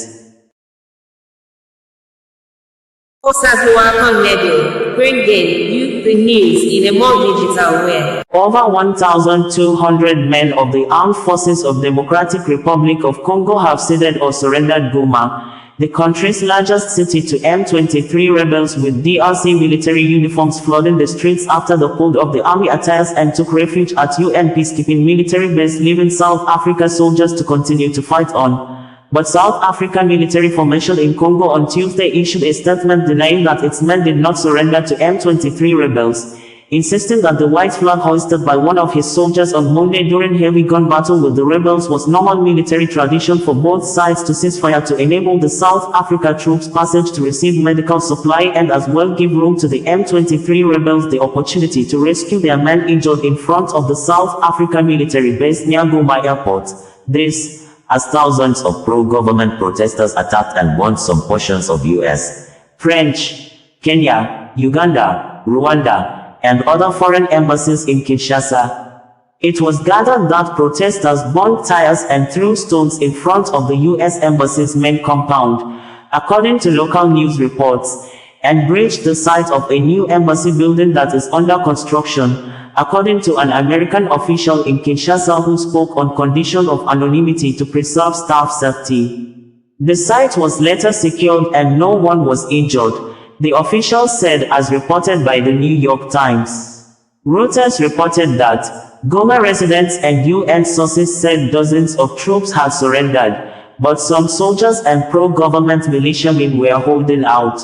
Bringing you the news in a more digital way. Over 1,200 men of the Armed Forces of Democratic Republic of Congo have ceded or surrendered Goma, the country's largest city, to M23 rebels, with DRC military uniforms flooding the streets after they pulled off the army attires and took refuge at UN peacekeeping military base, leaving South Africa soldiers to continue to fight on. But South African military formation in Congo on Tuesday issued a statement denying that its men did not surrender to M23 rebels, insisting that the white flag hoisted by one of his soldiers on Monday during heavy gun battle with the rebels was normal military tradition for both sides to cease fire to enable the South Africa troops passage to receive medical supply and as well give room to the M23 rebels the opportunity to rescue their men injured in front of the South Africa military base near Goma airport. This, as thousands of pro-government protesters attacked and burned some portions of US, French, Kenya, Uganda, Rwanda, and other foreign embassies in Kinshasa. It was gathered that protesters burned tires and threw stones in front of the U.S. Embassy's main compound, according to local news reports, and breached the site of a new embassy building that is under construction, according to an American official in Kinshasa who spoke on condition of anonymity to preserve staff safety. The site was later secured and no one was injured, the official said, as reported by the New York Times. Reuters reported that Goma residents and UN sources said dozens of troops had surrendered, but some soldiers and pro-government militiamen were holding out.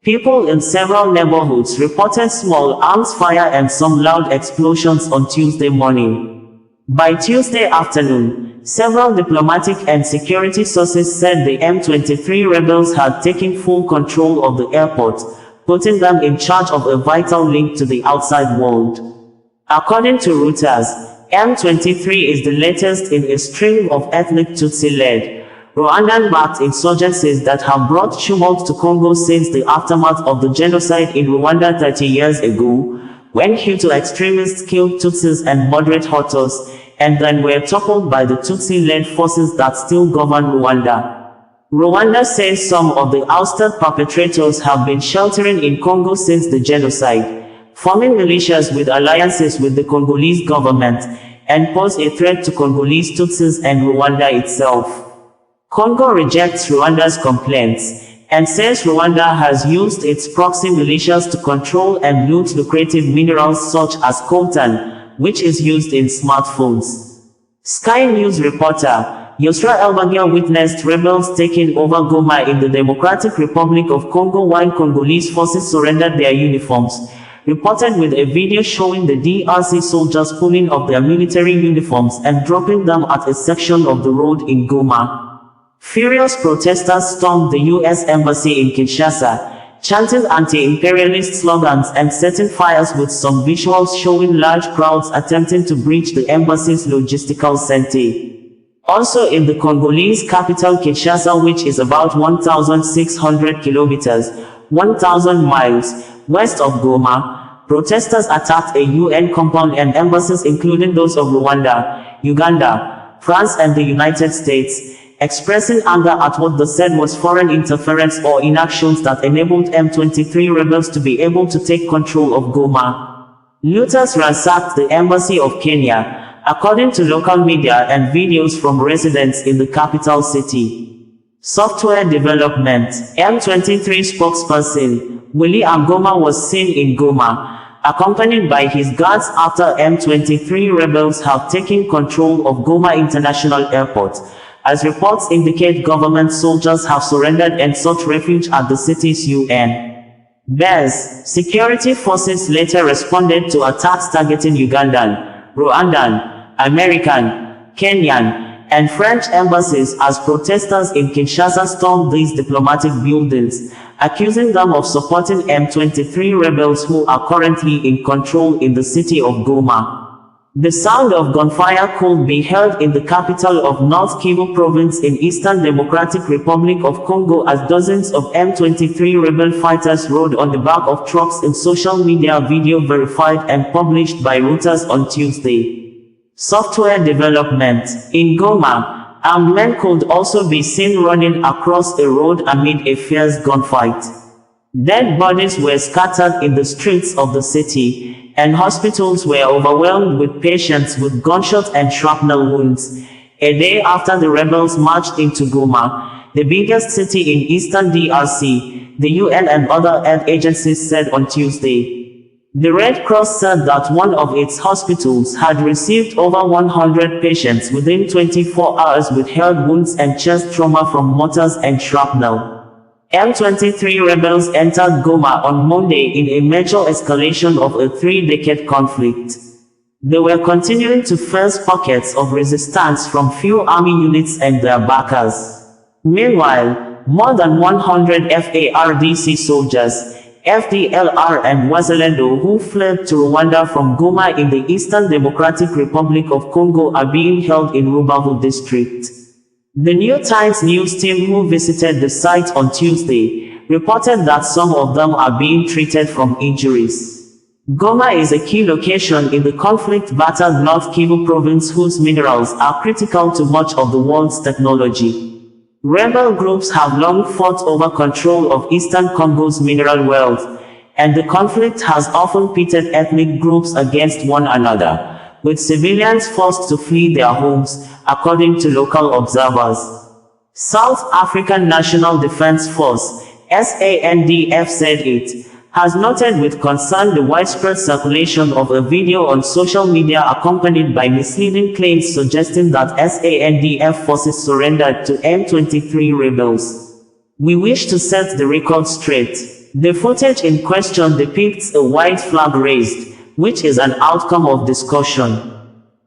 People in several neighborhoods reported small arms fire and some loud explosions on Tuesday morning. By Tuesday afternoon, several diplomatic and security sources said the M23 rebels had taken full control of the airport, putting them in charge of a vital link to the outside world. According to Reuters, M23 is the latest in a string of ethnic Tutsi-led, Rwandan-backed insurgencies that have brought tumult to Congo since the aftermath of the genocide in Rwanda 30 years ago, when Hutu extremists killed Tutsis and moderate Hutus, and then were toppled by the Tutsi-led forces that still govern Rwanda. Rwanda says some of the ousted perpetrators have been sheltering in Congo since the genocide, forming militias with alliances with the Congolese government, and pose a threat to Congolese Tutsis and Rwanda itself. Congo rejects Rwanda's complaints, and says Rwanda has used its proxy militias to control and loot lucrative minerals such as coltan, which is used in smartphones. Sky News reporter Yosra Elbagia witnessed rebels taking over Goma in the Democratic Republic of Congo while Congolese forces surrendered their uniforms, reported with a video showing the DRC soldiers pulling off their military uniforms and dropping them at a section of the road in Goma. Furious protesters stormed the U.S. Embassy in Kinshasa, chanting anti-imperialist slogans and setting fires, with some visuals showing large crowds attempting to breach the embassy's logistical center. Also in the Congolese capital Kinshasa, which is about 1,600 kilometers, 1,000 miles, west of Goma, protesters attacked a UN compound and embassies including those of Rwanda, Uganda, France and the United States, expressing anger at what they said was foreign interference or inactions that enabled M23 rebels to be able to take control of Goma. Looters ransacked the embassy of Kenya, according to local media and videos from residents in the capital city. Software development. M23 spokesperson Willie Angoma was seen in Goma, accompanied by his guards after M23 rebels have taken control of Goma International Airport. As reports indicate, government soldiers have surrendered and sought refuge at the city's UN base. Security forces later responded to attacks targeting Ugandan, Rwandan, American, Kenyan, and French embassies as protesters in Kinshasa stormed these diplomatic buildings, accusing them of supporting M23 rebels who are currently in control in the city of Goma. The sound of gunfire could be heard in the capital of North Kivu province in Eastern Democratic Republic of Congo as dozens of M23 rebel fighters rode on the back of trucks in social media video verified and published by Reuters on Tuesday. Software development. In Goma, armed men could also be seen running across a road amid a fierce gunfight. Dead bodies were scattered in the streets of the city, and hospitals were overwhelmed with patients with gunshot and shrapnel wounds, a day after the rebels marched into Goma, the biggest city in eastern DRC, the UN and other aid agencies said on Tuesday. The Red Cross said that one of its hospitals had received over 100 patients within 24 hours with head wounds and chest trauma from mortars and shrapnel. M23 rebels entered Goma on Monday in a major escalation of a 3-decade conflict. They were continuing to face pockets of resistance from few army units and their backers. Meanwhile, more than 100 FARDC soldiers, FDLR and Wazalendo who fled to Rwanda from Goma in the Eastern Democratic Republic of Congo are being held in Rubavu district. The New Times news team who visited the site on Tuesday reported that some of them are being treated from injuries. Goma is a key location in the conflict-battered North Kivu province whose minerals are critical to much of the world's technology. Rebel groups have long fought over control of eastern Congo's mineral wealth, and the conflict has often pitted ethnic groups against one another, with civilians forced to flee their homes, according to local observers. South African National Defense Force, SANDF, said it has noted with concern the widespread circulation of a video on social media accompanied by misleading claims suggesting that SANDF forces surrendered to M23 rebels. We wish to set the record straight. The footage in question depicts a white flag raised, which is an outcome of discussion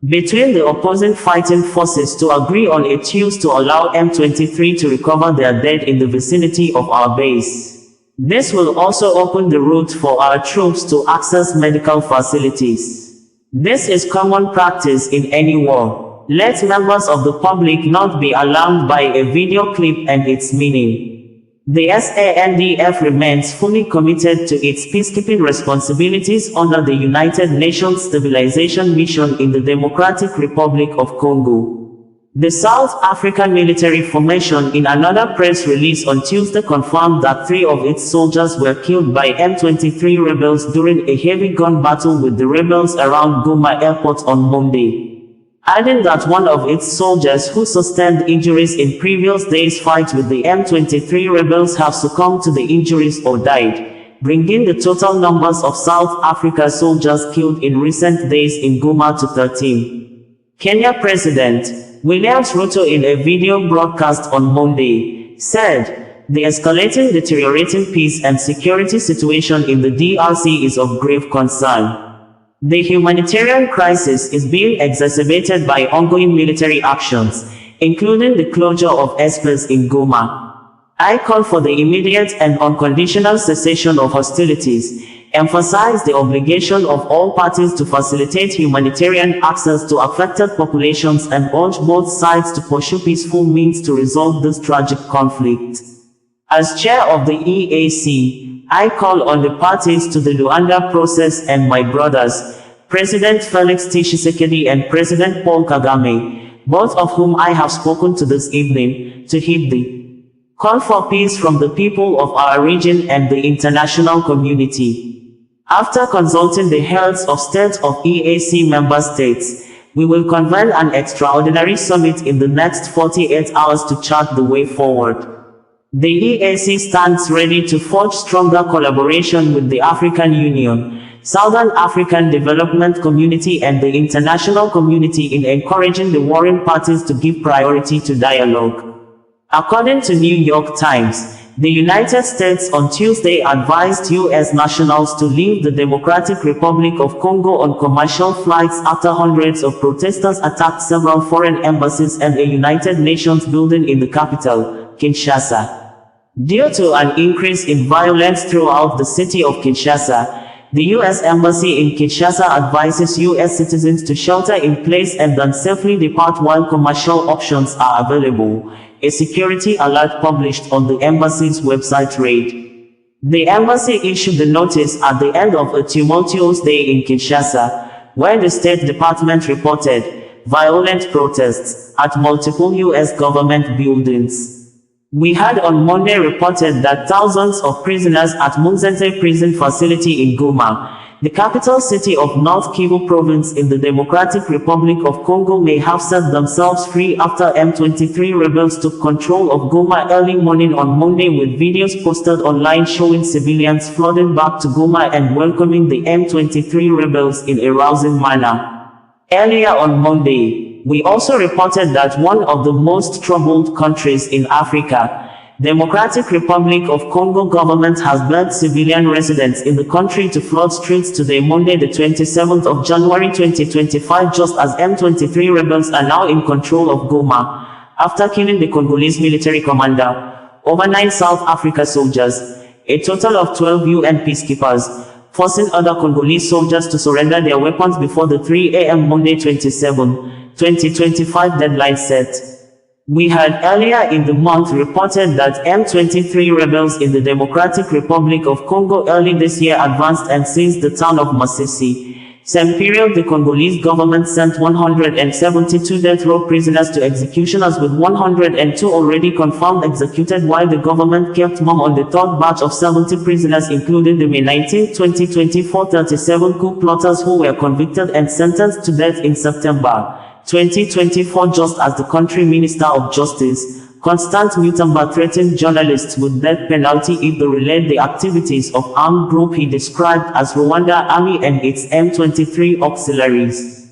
between the opposing fighting forces to agree on a truce to allow M23 to recover their dead in the vicinity of our base. This will also open the route for our troops to access medical facilities. This is common practice in any war. Let members of the public not be alarmed by a video clip and its meaning. The SANDF remains fully committed to its peacekeeping responsibilities under the United Nations Stabilization Mission in the Democratic Republic of Congo. The South African military formation in another press release on Tuesday confirmed that 3 of its soldiers were killed by M23 rebels during a heavy gun battle with the rebels around Goma airport on Monday, adding that one of its soldiers who sustained injuries in previous days' fight with the M23 rebels have succumbed to the injuries or died, bringing the total numbers of South Africa soldiers killed in recent days in Goma to 13. Kenya President William Ruto, in a video broadcast on Monday, said, "The escalating deteriorating peace and security situation in the DRC is of grave concern. The humanitarian crisis is being exacerbated by ongoing military actions, including the closure of airspace in Goma. I call for the immediate and unconditional cessation of hostilities, emphasize the obligation of all parties to facilitate humanitarian access to affected populations, and urge both sides to pursue peaceful means to resolve this tragic conflict. As chair of the EAC, I call on the parties to the Rwanda process and my brothers, President Felix Tshisekedi and President Paul Kagame, both of whom I have spoken to this evening, to heed the call for peace from the people of our region and the international community. After consulting the heads of state of EAC member states, we will convene an extraordinary summit in the next 48 hours to chart the way forward. The EAC stands ready to forge stronger collaboration with the African Union, Southern African Development Community and the international community in encouraging the warring parties to give priority to dialogue." According to New York Times, the United States on Tuesday advised U.S. nationals to leave the Democratic Republic of Congo on commercial flights after hundreds of protesters attacked several foreign embassies and a United Nations building in the capital, Kinshasa. Due to an increase in violence throughout the city of Kinshasa, the U.S. Embassy in Kinshasa advises U.S. citizens to shelter in place and then safely depart while commercial options are available, a security alert published on the embassy's website read. The embassy issued the notice at the end of a tumultuous day in Kinshasa, where the State Department reported violent protests at multiple U.S. government buildings. We had on Monday reported that thousands of prisoners at Munzente prison facility in Goma, the capital city of North Kivu province in the Democratic Republic of Congo, may have set themselves free after M23 rebels took control of Goma early morning on Monday, with videos posted online showing civilians flooding back to Goma and welcoming the M23 rebels in a rousing manner. Earlier on Monday, we also reported that one of the most troubled countries in Africa, Democratic Republic of Congo government has begged civilian residents in the country to flood streets today, Monday the 27th of January 2025, just as M23 rebels are now in control of Goma, after killing the Congolese military commander, over 9 South Africa soldiers, a total of 12 UN peacekeepers, forcing other Congolese soldiers to surrender their weapons before the 3 a.m. Monday 2025 deadline set. We had earlier in the month reported that M23 rebels in the Democratic Republic of Congo early this year advanced and seized the town of Masisi. Same period, the Congolese government sent 172 death row prisoners to executioners, with 102 already confirmed executed, while the government kept mum on the third batch of 70 prisoners, including the May 19, 2024 37 coup plotters who were convicted and sentenced to death in September 2024, just as the country Minister of Justice, Constant Mutomba threatened journalists with death penalty if they relate the activities of armed group he described as Rwanda Army and its M23 auxiliaries.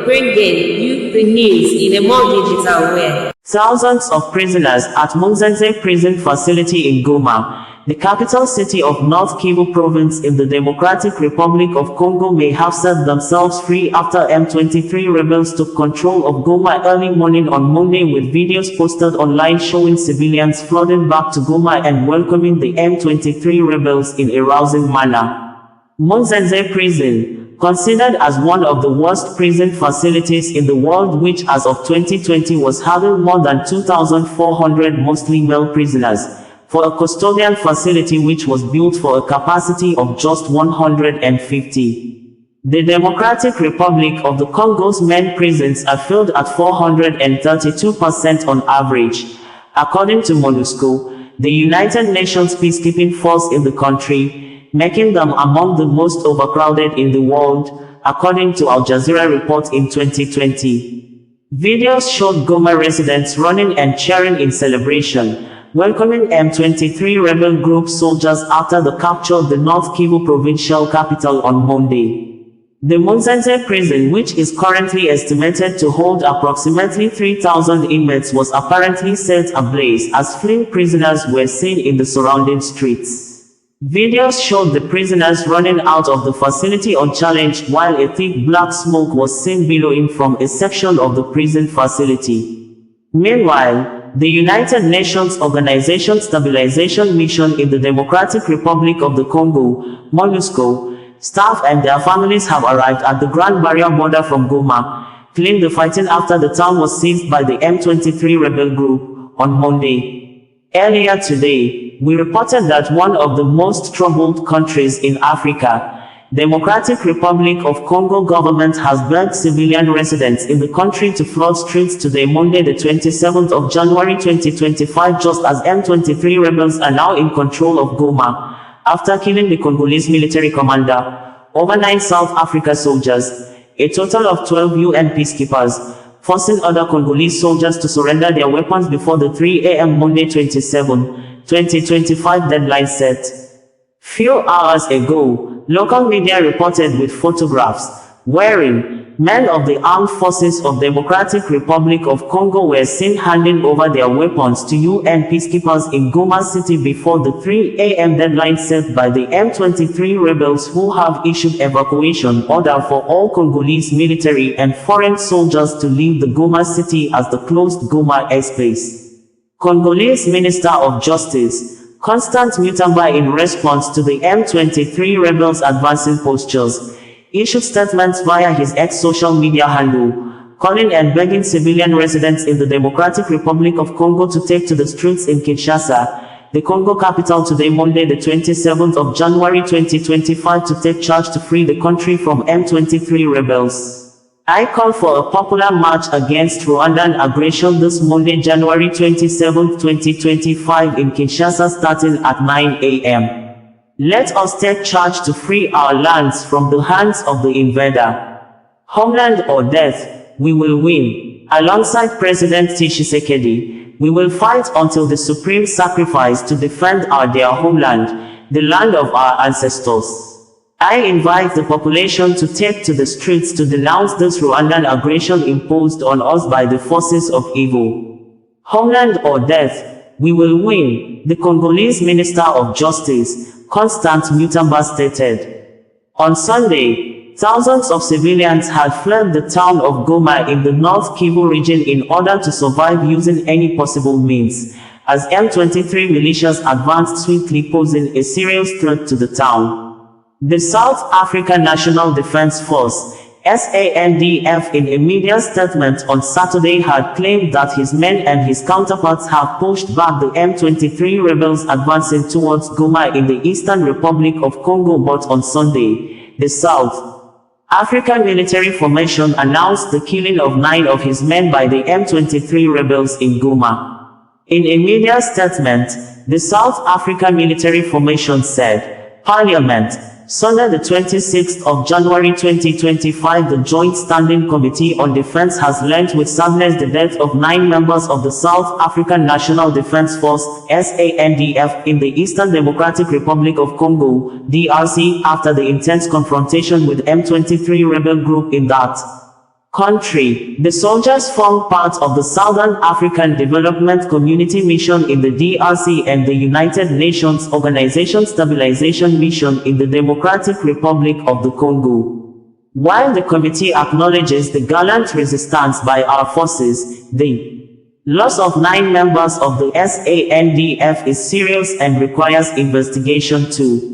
Bringing you the news in a more digital way. Thousands of prisoners at Munzenze prison facility in Goma, the capital city of North Kivu province in the Democratic Republic of Congo, may have set themselves free after M23 rebels took control of Goma early morning on Monday, with videos posted online showing civilians flooding back to Goma and welcoming the M23 rebels in a rousing manner. Munzenze prison, considered as one of the worst prison facilities in the world, which as of 2020 was having more than 2,400 mostly male prisoners, for a custodial facility which was built for a capacity of just 150. The Democratic Republic of the Congo's main prisons are filled at 432% on average, according to MONUSCO, the United Nations peacekeeping force in the country, making them among the most overcrowded in the world, according to Al Jazeera report in 2020. Videos showed Goma residents running and cheering in celebration, welcoming M23 rebel group soldiers after the capture of the North Kivu provincial capital on Monday. The Munzenze prison, which is currently estimated to hold approximately 3,000 inmates, was apparently set ablaze as fleeing prisoners were seen in the surrounding streets. Videos showed the prisoners running out of the facility unchallenged, while a thick black smoke was seen billowing from a section of the prison facility. Meanwhile, the United Nations Organization Stabilization Mission in the Democratic Republic of the Congo, MONUSCO, staff and their families have arrived at the Grand Barrier border from Goma, fleeing the fighting after the town was seized by the M23 rebel group on Monday. Earlier today, we reported that one of the most troubled countries in Africa, Democratic Republic of Congo government has begged civilian residents in the country to flood streets today, Monday the 27th of January 2025, just as M23 rebels are now in control of Goma, after killing the Congolese military commander, over 9 South Africa soldiers, a total of 12 UN peacekeepers, forcing other Congolese soldiers to surrender their weapons before the 3 a.m. Monday 27, 2025 deadline set. Few hours ago, local media reported with photographs wherein men of the armed forces of Democratic Republic of Congo were seen handing over their weapons to UN peacekeepers in Goma city before the 3 a.m. deadline set by the M23 rebels, who have issued evacuation order for all Congolese military and foreign soldiers to leave the Goma city as the closed Goma airspace. Congolese Minister of Justice Constant Mutomba, in response to the M23 rebels' advancing postures, issued statements via his ex-social media handle, calling and begging civilian residents in the Democratic Republic of Congo to take to the streets in Kinshasa, the Congo capital, today Monday the 27th of January 2025, to take charge to free the country from M23 rebels. I call for a popular march against Rwandan aggression this Monday, January 27, 2025 in Kinshasa, starting at 9 a.m. Let us take charge to free our lands from the hands of the invader. Homeland or death, we will win. Alongside President Tshisekedi, we will fight until the supreme sacrifice to defend our dear homeland, the land of our ancestors. I invite the population to take to the streets to denounce this Rwandan aggression imposed on us by the forces of evil. Homeland or death, we will win, the Congolese Minister of Justice, Constant Mutomba, stated. On Sunday, thousands of civilians had fled the town of Goma in the North Kivu region in order to survive using any possible means, as M23 militias advanced swiftly, posing a serious threat to the town. The South African National Defence Force, SANDF, in a media statement on Saturday had claimed that his men and his counterparts have pushed back the M23 rebels advancing towards Goma in the Eastern Republic of Congo, but on Sunday, the South African military formation announced the killing of 9 of his men by the M23 rebels in Goma. In a media statement, the South African military formation said, Parliament, Sunday the 26th of January 2025, the Joint Standing Committee on Defense has learnt with sadness the death of 9 members of the South African National Defense Force, SANDF, in the Eastern Democratic Republic of Congo, DRC, after the intense confrontation with M23 rebel group in that country. The soldiers formed part of the Southern African Development Community Mission in the DRC and the United Nations Organization Stabilization Mission in the Democratic Republic of the Congo. While the committee acknowledges the gallant resistance by our forces, the loss of 9 members of the SANDF is serious and requires investigation to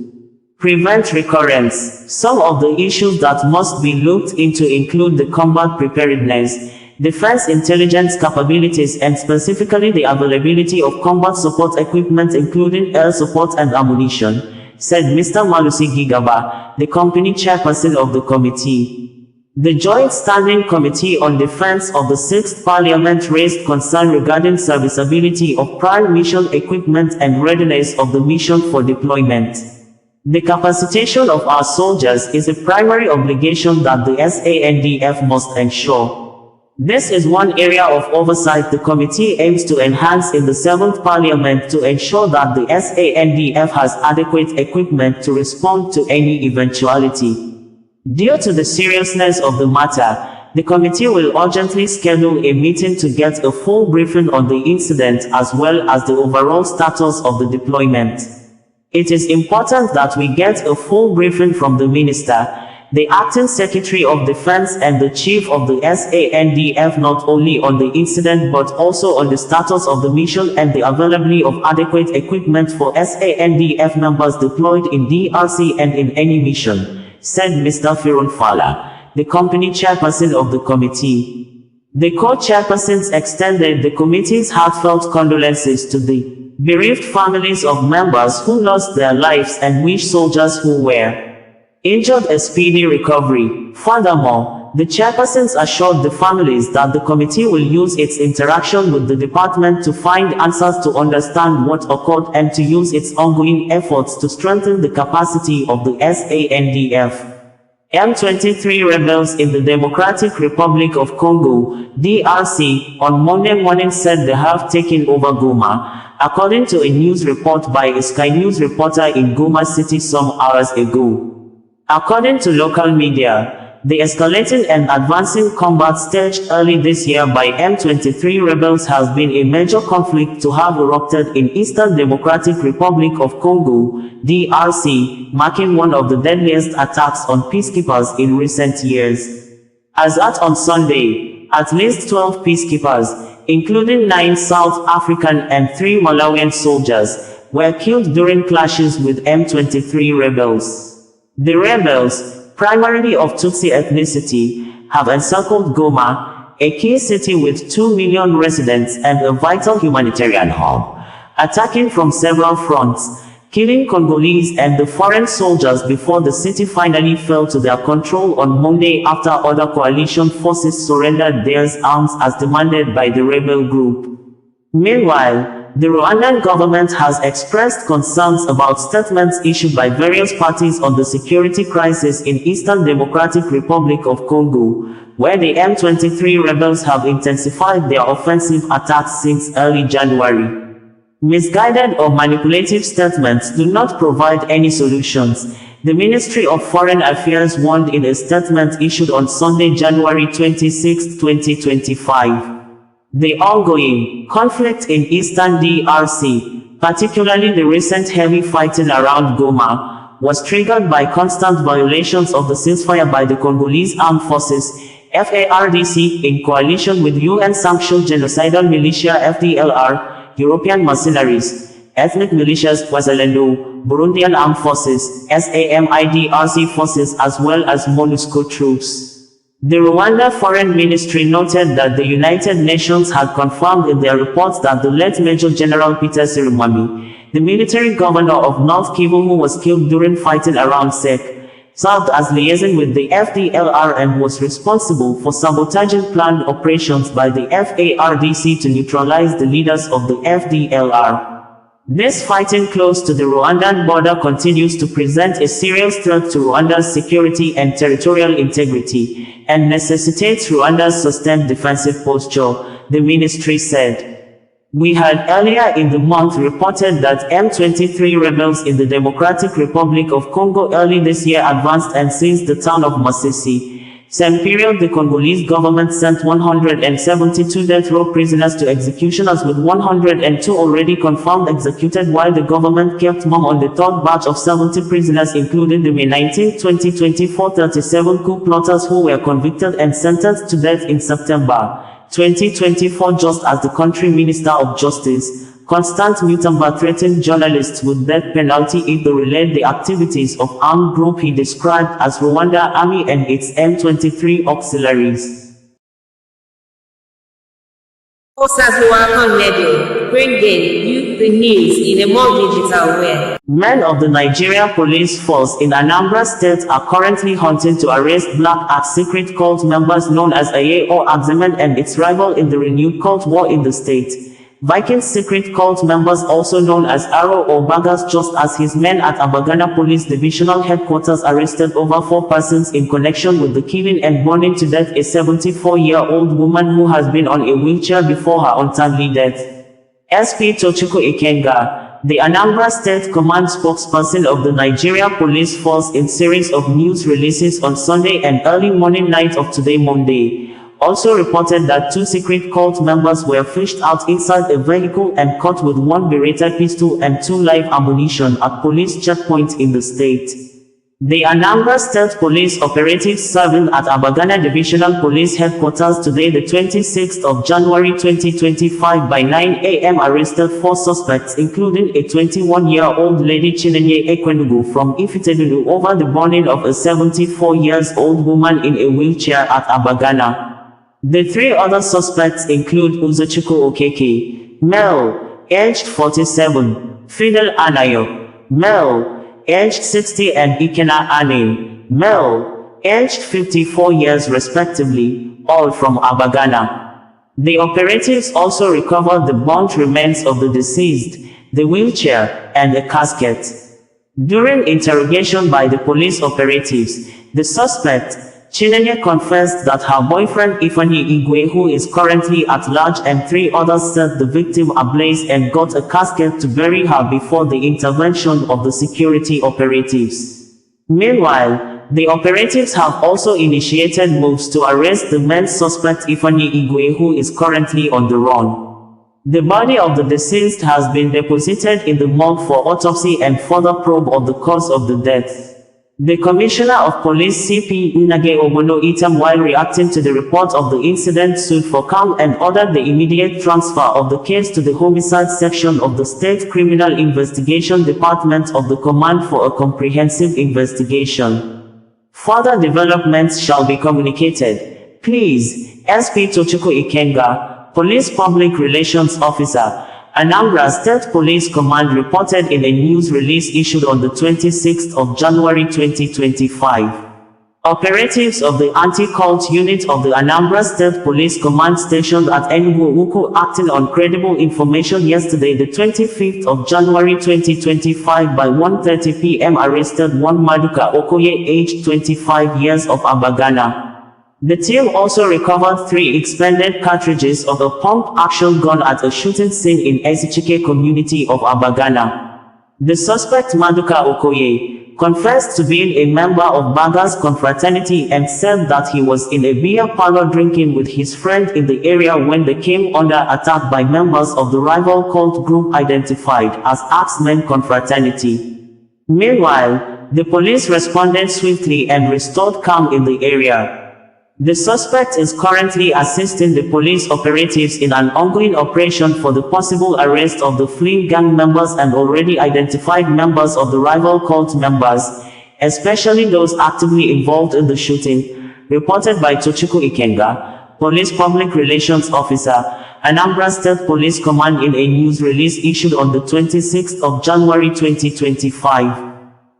prevent recurrence. Some of the issues that must be looked into include the combat preparedness, defense intelligence capabilities, and specifically the availability of combat support equipment including air support and ammunition, said Mr. Malusi Gigaba, the company chairperson of the committee. The Joint Standing Committee on Defense of the 6th Parliament raised concern regarding serviceability of prime mission equipment and readiness of the mission for deployment. The capacitation of our soldiers is a primary obligation that the SANDF must ensure. This is one area of oversight the committee aims to enhance in the 7th Parliament to ensure that the SANDF has adequate equipment to respond to any eventuality. Due to the seriousness of the matter, the committee will urgently schedule a meeting to get a full briefing on the incident as well as the overall status of the deployment. It is important that we get a full briefing from the Minister, the Acting Secretary of Defense and the Chief of the SANDF not only on the incident but also on the status of the mission and the availability of adequate equipment for SANDF members deployed in DRC and in any mission, said Mr. Firun Fala, the company chairperson of the committee. The co-chairpersons extended the committee's heartfelt condolences to the bereaved families of members who lost their lives and wish soldiers who were injured a speedy recovery. Furthermore, the chairpersons assured the families that the committee will use its interaction with the department to find answers to understand what occurred and to use its ongoing efforts to strengthen the capacity of the SANDF. M23 rebels in the Democratic Republic of Congo, DRC, on Monday morning said they have taken over Goma, according to a news report by a Sky News reporter in Goma City some hours ago. According to local media, the escalating and advancing combat staged early this year by M23 rebels has been a major conflict to have erupted in Eastern Democratic Republic of Congo, DRC, marking one of the deadliest attacks on peacekeepers in recent years. As at on Sunday, at least 12 peacekeepers, including 9 South African and 3 Malawian soldiers, were killed during clashes with M23 rebels. The rebels, primarily of Tutsi ethnicity, have encircled Goma, a key city with 2 million residents and a vital humanitarian hub, attacking from several fronts, killing Congolese and the foreign soldiers before the city finally fell to their control on Monday after other coalition forces surrendered their arms as demanded by the rebel group. Meanwhile, the Rwandan government has expressed concerns about statements issued by various parties on the security crisis in Eastern Democratic Republic of Congo, where the M23 rebels have intensified their offensive attacks since early January. Misguided or manipulative statements do not provide any solutions, the Ministry of Foreign Affairs warned in a statement issued on Sunday, January 26, 2025. The ongoing conflict in eastern DRC, particularly the recent heavy fighting around Goma, was triggered by constant violations of the ceasefire by the Congolese Armed Forces, FARDC, in coalition with UN-sanctioned genocidal militia FDLR, European mercenaries, ethnic militias Wazalendo, Burundian Armed Forces, SAMIDRC forces as well as MONUSCO troops. The Rwanda Foreign Ministry noted that the United Nations had confirmed in their reports that the late Major General Peter Sirimwami, the military governor of North Kivu who was killed during fighting around Sek, served as liaison with the FDLR and was responsible for sabotaging planned operations by the FARDC to neutralize the leaders of the FDLR. This fighting close to the Rwandan border continues to present a serious threat to Rwanda's security and territorial integrity, and necessitates Rwanda's sustained defensive posture, the ministry said. We had earlier in the month reported that M23 rebels in the Democratic Republic of Congo early this year advanced and seized the town of Masisi. Same period, the Congolese government sent 172 death row prisoners to executioners, with 102 already confirmed executed, while the government kept mum on the third batch of 70 prisoners, including the May 19, 2024 37 coup plotters who were convicted and sentenced to death in September 2024, just as the country Minister of Justice, Constant Mutamba, threatened journalists with death penalty if they relayed the activities of armed group he described as Rwanda Army and its M23 auxiliaries. Bringing you the news in a more digital way. Men of the Nigeria Police Force in Anambra State are currently hunting to arrest Black Axe secret cult members known as Aye or Axemen and its rival in the renewed cult war in the state. Viking secret cult members, also known as Arrow or Bagas, just as his men at Abagana Police Divisional Headquarters, arrested over 4 persons in connection with the killing and burning to death a 74-year-old woman who has been on a wheelchair before her untimely death. SP Tochukwu Ikenga, the Anambra State Command spokesperson of the Nigeria Police Force, in series of news releases on Sunday and early morning night of today, Monday, also reported that 2 secret cult members were fished out inside a vehicle and caught with 1 Beretta pistol and 2 live ammunition at police checkpoints in the state. The Anambra State Police operatives serving at Abagana Divisional Police Headquarters today, the 26th of January 2025 by 9 a.m. arrested 4 suspects, including a 21-year-old lady Chinenye Ekwenugu from Ifitedulu, over the burning of a 74-year-old woman in a wheelchair at Abagana. The 3 other suspects include Uzochukwu Okeke, male, aged 47, Fidel Anayo, male, aged 60, and Ikena Anin, male, aged 54 years respectively, all from Abagana. The operatives also recovered the burnt remains of the deceased, the wheelchair, and a casket. During interrogation by the police operatives, the suspect, Chinenye, confessed that her boyfriend Ifeanyi Igwe, who is currently at large, and 3 others set the victim ablaze and got a casket to bury her before the intervention of the security operatives. Meanwhile, the operatives have also initiated moves to arrest the main suspect Ifeanyi Igwe, who is currently on the run. The body of the deceased has been deposited in the morgue for autopsy and further probe of the cause of the death. The Commissioner of Police CP Nnage Obono Itam, while reacting to the report of the incident, sued for calm and ordered the immediate transfer of the case to the Homicide Section of the State Criminal Investigation Department of the Command for a comprehensive investigation. Further developments shall be communicated. Please, SP Tochukwu Ikenga, Police Public Relations Officer, Anambra State Police Command, reported in a news release issued on the 26th of January 2025. Operatives of the Anti-Cult Unit of the Anambra State Police Command stationed at Enugu, acting on credible information yesterday, the 25th of January 2025 by 1:30 p.m. arrested one Maduka Okoye, aged 25 years, of Abagana. The team also recovered 3 expended cartridges of a pump-action gun at a shooting scene in Ezichike community of Abagana. The suspect, Maduka Okoye, confessed to being a member of Baga's confraternity and said that he was in a beer parlor drinking with his friend in the area when they came under attack by members of the rival cult group identified as Axemen Confraternity. Meanwhile, the police responded swiftly and restored calm in the area. The suspect is currently assisting the police operatives in an ongoing operation for the possible arrest of the fleeing gang members and already identified members of the rival cult members, especially those actively involved in the shooting, reported by Tochukwu Ikenga, Police Public Relations Officer, Anambra State Police Command, in a news release issued on the 26th of January 2025.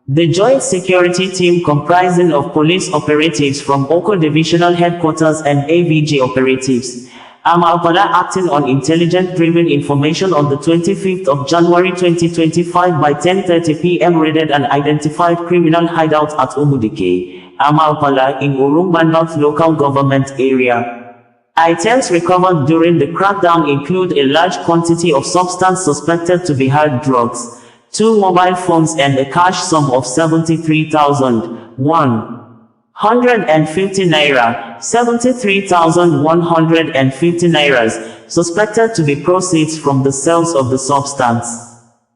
The joint security team, comprising of police operatives from Oko Divisional Headquarters and AVG operatives, Amalpala, acting on intelligence-driven information on the 25th of January 2025 by 10:30 p.m. raided an identified criminal hideout at Umudike, Amalpala in Urumba North local government area. Items recovered during the crackdown include a large quantity of substance suspected to be hard drugs, 2 mobile phones and a cash sum of 73,150 naira, 73,150 nairas, suspected to be proceeds from the sales of the substance.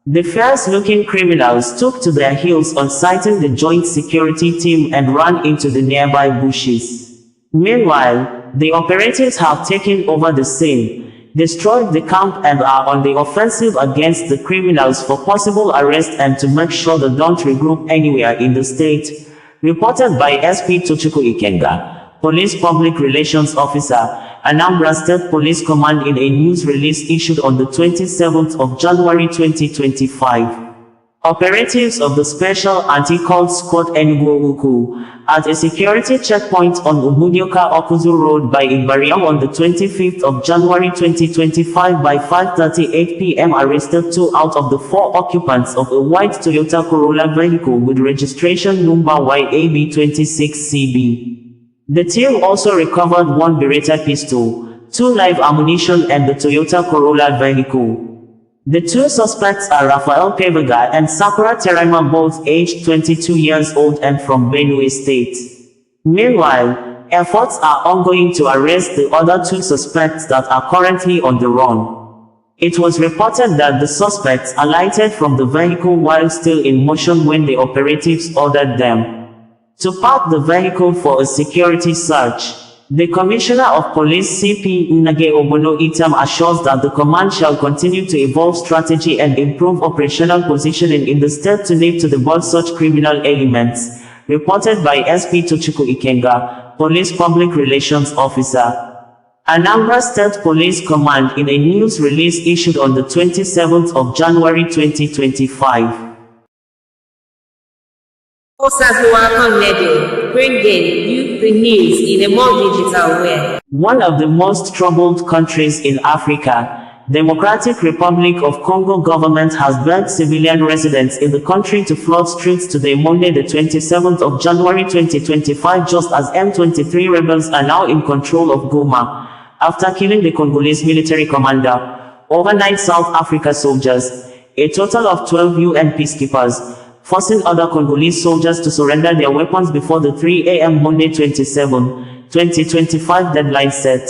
The fierce-looking criminals took to their heels on sighting the joint security team and ran into the nearby bushes. Meanwhile, the operatives have taken over the scene, destroyed the camp and are on the offensive against the criminals for possible arrest and to make sure they don't regroup anywhere in the state. Reported by SP Tochukwu Ikenga, Police Public Relations Officer, Anambra State Police Command in a news release issued on the 27th of January 2025. Operatives of the Special Anti-Cult Squad Enugu Ukwu, at a security checkpoint on Umudioka Okuzu Road by Igbariam on the 25th of January 2025 by 5:38 p.m. arrested 2 out of the 4 occupants of a white Toyota Corolla vehicle with registration number YAB26CB. The team also recovered 1 Beretta pistol, 2 live ammunition and the Toyota Corolla vehicle. The 2 suspects are Rafael Pevega and Sakura Terima, both aged 22 years old and from Benue State. Meanwhile, efforts are ongoing to arrest the other 2 suspects that are currently on the run. It was reported that the suspects alighted from the vehicle while still in motion when the operatives ordered them to park the vehicle for a security search. The Commissioner of Police CP Nnage Obono Itam assures that the command shall continue to evolve strategy and improve operational positioning in the state to nip to the bud such criminal elements. Reported by SP Tochukwu Ikenga, Police Public Relations Officer, Anambra State Police Command in a news release issued on the 27th of January 2025. Bringing you the news in a more digital way. One of the most troubled countries in Africa, Democratic Republic of Congo government has begged civilian residents in the country to flood streets today, Monday the 27th of January 2025, just as M23 rebels are now in control of Goma, after killing the Congolese military commander, overnight South Africa soldiers, a total of 12 UN peacekeepers, forcing other Congolese soldiers to surrender their weapons before the 3 a.m. Monday 27, 2025 deadline set.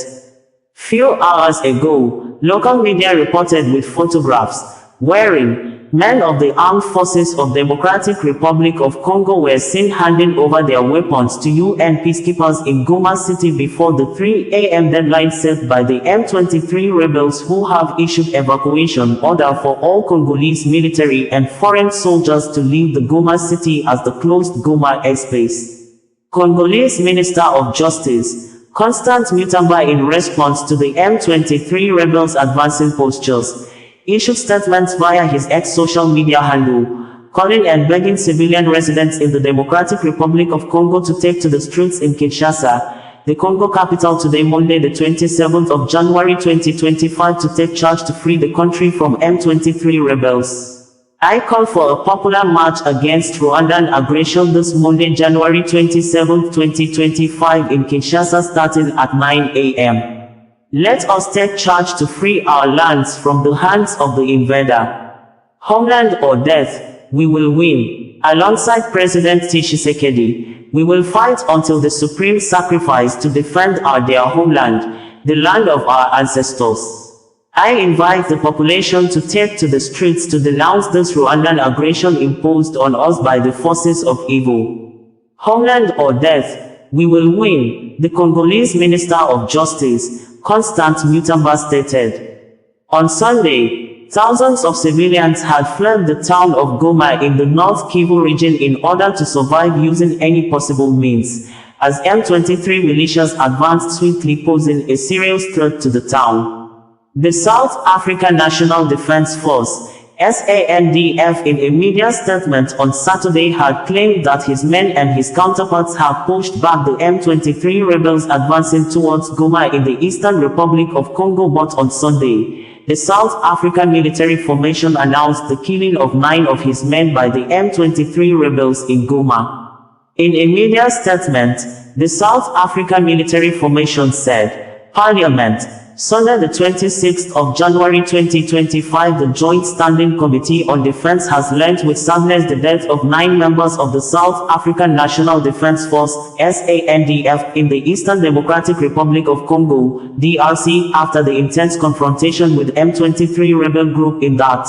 Few hours ago, local media reported with photographs wherein men of the armed forces of Democratic Republic of Congo were seen handing over their weapons to UN peacekeepers in Goma city before the 3 a.m. deadline set by the M23 rebels, who have issued evacuation order for all Congolese military and foreign soldiers to leave the Goma city as the closed Goma airspace. Congolese Minister of Justice, Constant Mutamba, in response to the M23 rebels' advancing postures, issued statements via his ex-social media handle, calling and begging civilian residents in the Democratic Republic of Congo to take to the streets in Kinshasa, the Congo capital, today Monday the 27th of January 2025 to take charge to free the country from M23 rebels. I call for a popular march against Rwandan aggression this Monday, January 27, 2025 in Kinshasa, starting at 9 a.m. Let us take charge to free our lands from the hands of the invader. Homeland or death, we will win. Alongside President Tshisekedi, we will fight until the supreme sacrifice to defend our dear homeland, the land of our ancestors. I invite the population to take to the streets to denounce this Rwandan aggression imposed on us by the forces of evil. Homeland or death, we will win, the Congolese Minister of Justice, Constant Mutamba, stated. On Sunday, thousands of civilians had fled the town of Goma in the North Kivu region in order to survive using any possible means, as M23 militias advanced swiftly, posing a serious threat to the town. The South African National Defense Force, SANDF in a media statement on Saturday had claimed that his men and his counterparts have pushed back the M23 rebels advancing towards Goma in the Eastern Republic of Congo, but on Sunday, the South African military formation announced the killing of 9 of his men by the M23 rebels in Goma. In a media statement, the South African military formation said, Parliament, Sunday the 26th of January 2025, the Joint Standing Committee on Defense has learnt with sadness the death of 9 members of the South African National Defense Force, SANDF, in the Eastern Democratic Republic of Congo, DRC, after the intense confrontation with M23 rebel group in that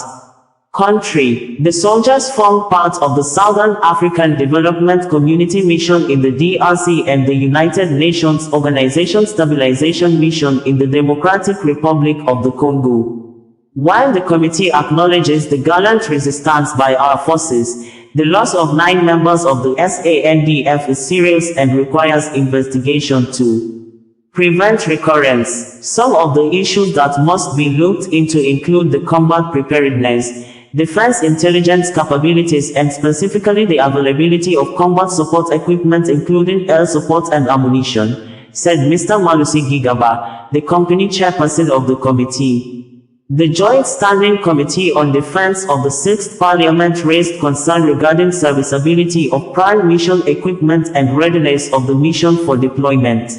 country. The soldiers formed part of the Southern African Development Community Mission in the DRC and the United Nations Organization Stabilization Mission in the Democratic Republic of the Congo. While the committee acknowledges the gallant resistance by our forces, the loss of 9 members of the SANDF is serious and requires investigation to prevent recurrence. Some of the issues that must be looked into include the combat preparedness, defense intelligence capabilities, and specifically the availability of combat support equipment including air support and ammunition, said Mr. Malusi Gigaba, the company chairperson of the committee. The Joint Standing Committee on Defense of the 6th Parliament raised concern regarding serviceability of prime mission equipment and readiness of the mission for deployment.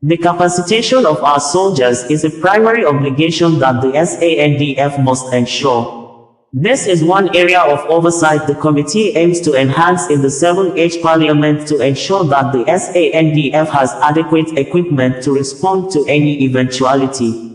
The capacitation of our soldiers is a primary obligation that the SANDF must ensure. This is one area of oversight the committee aims to enhance in the 7th Parliament to ensure that the SANDF has adequate equipment to respond to any eventuality.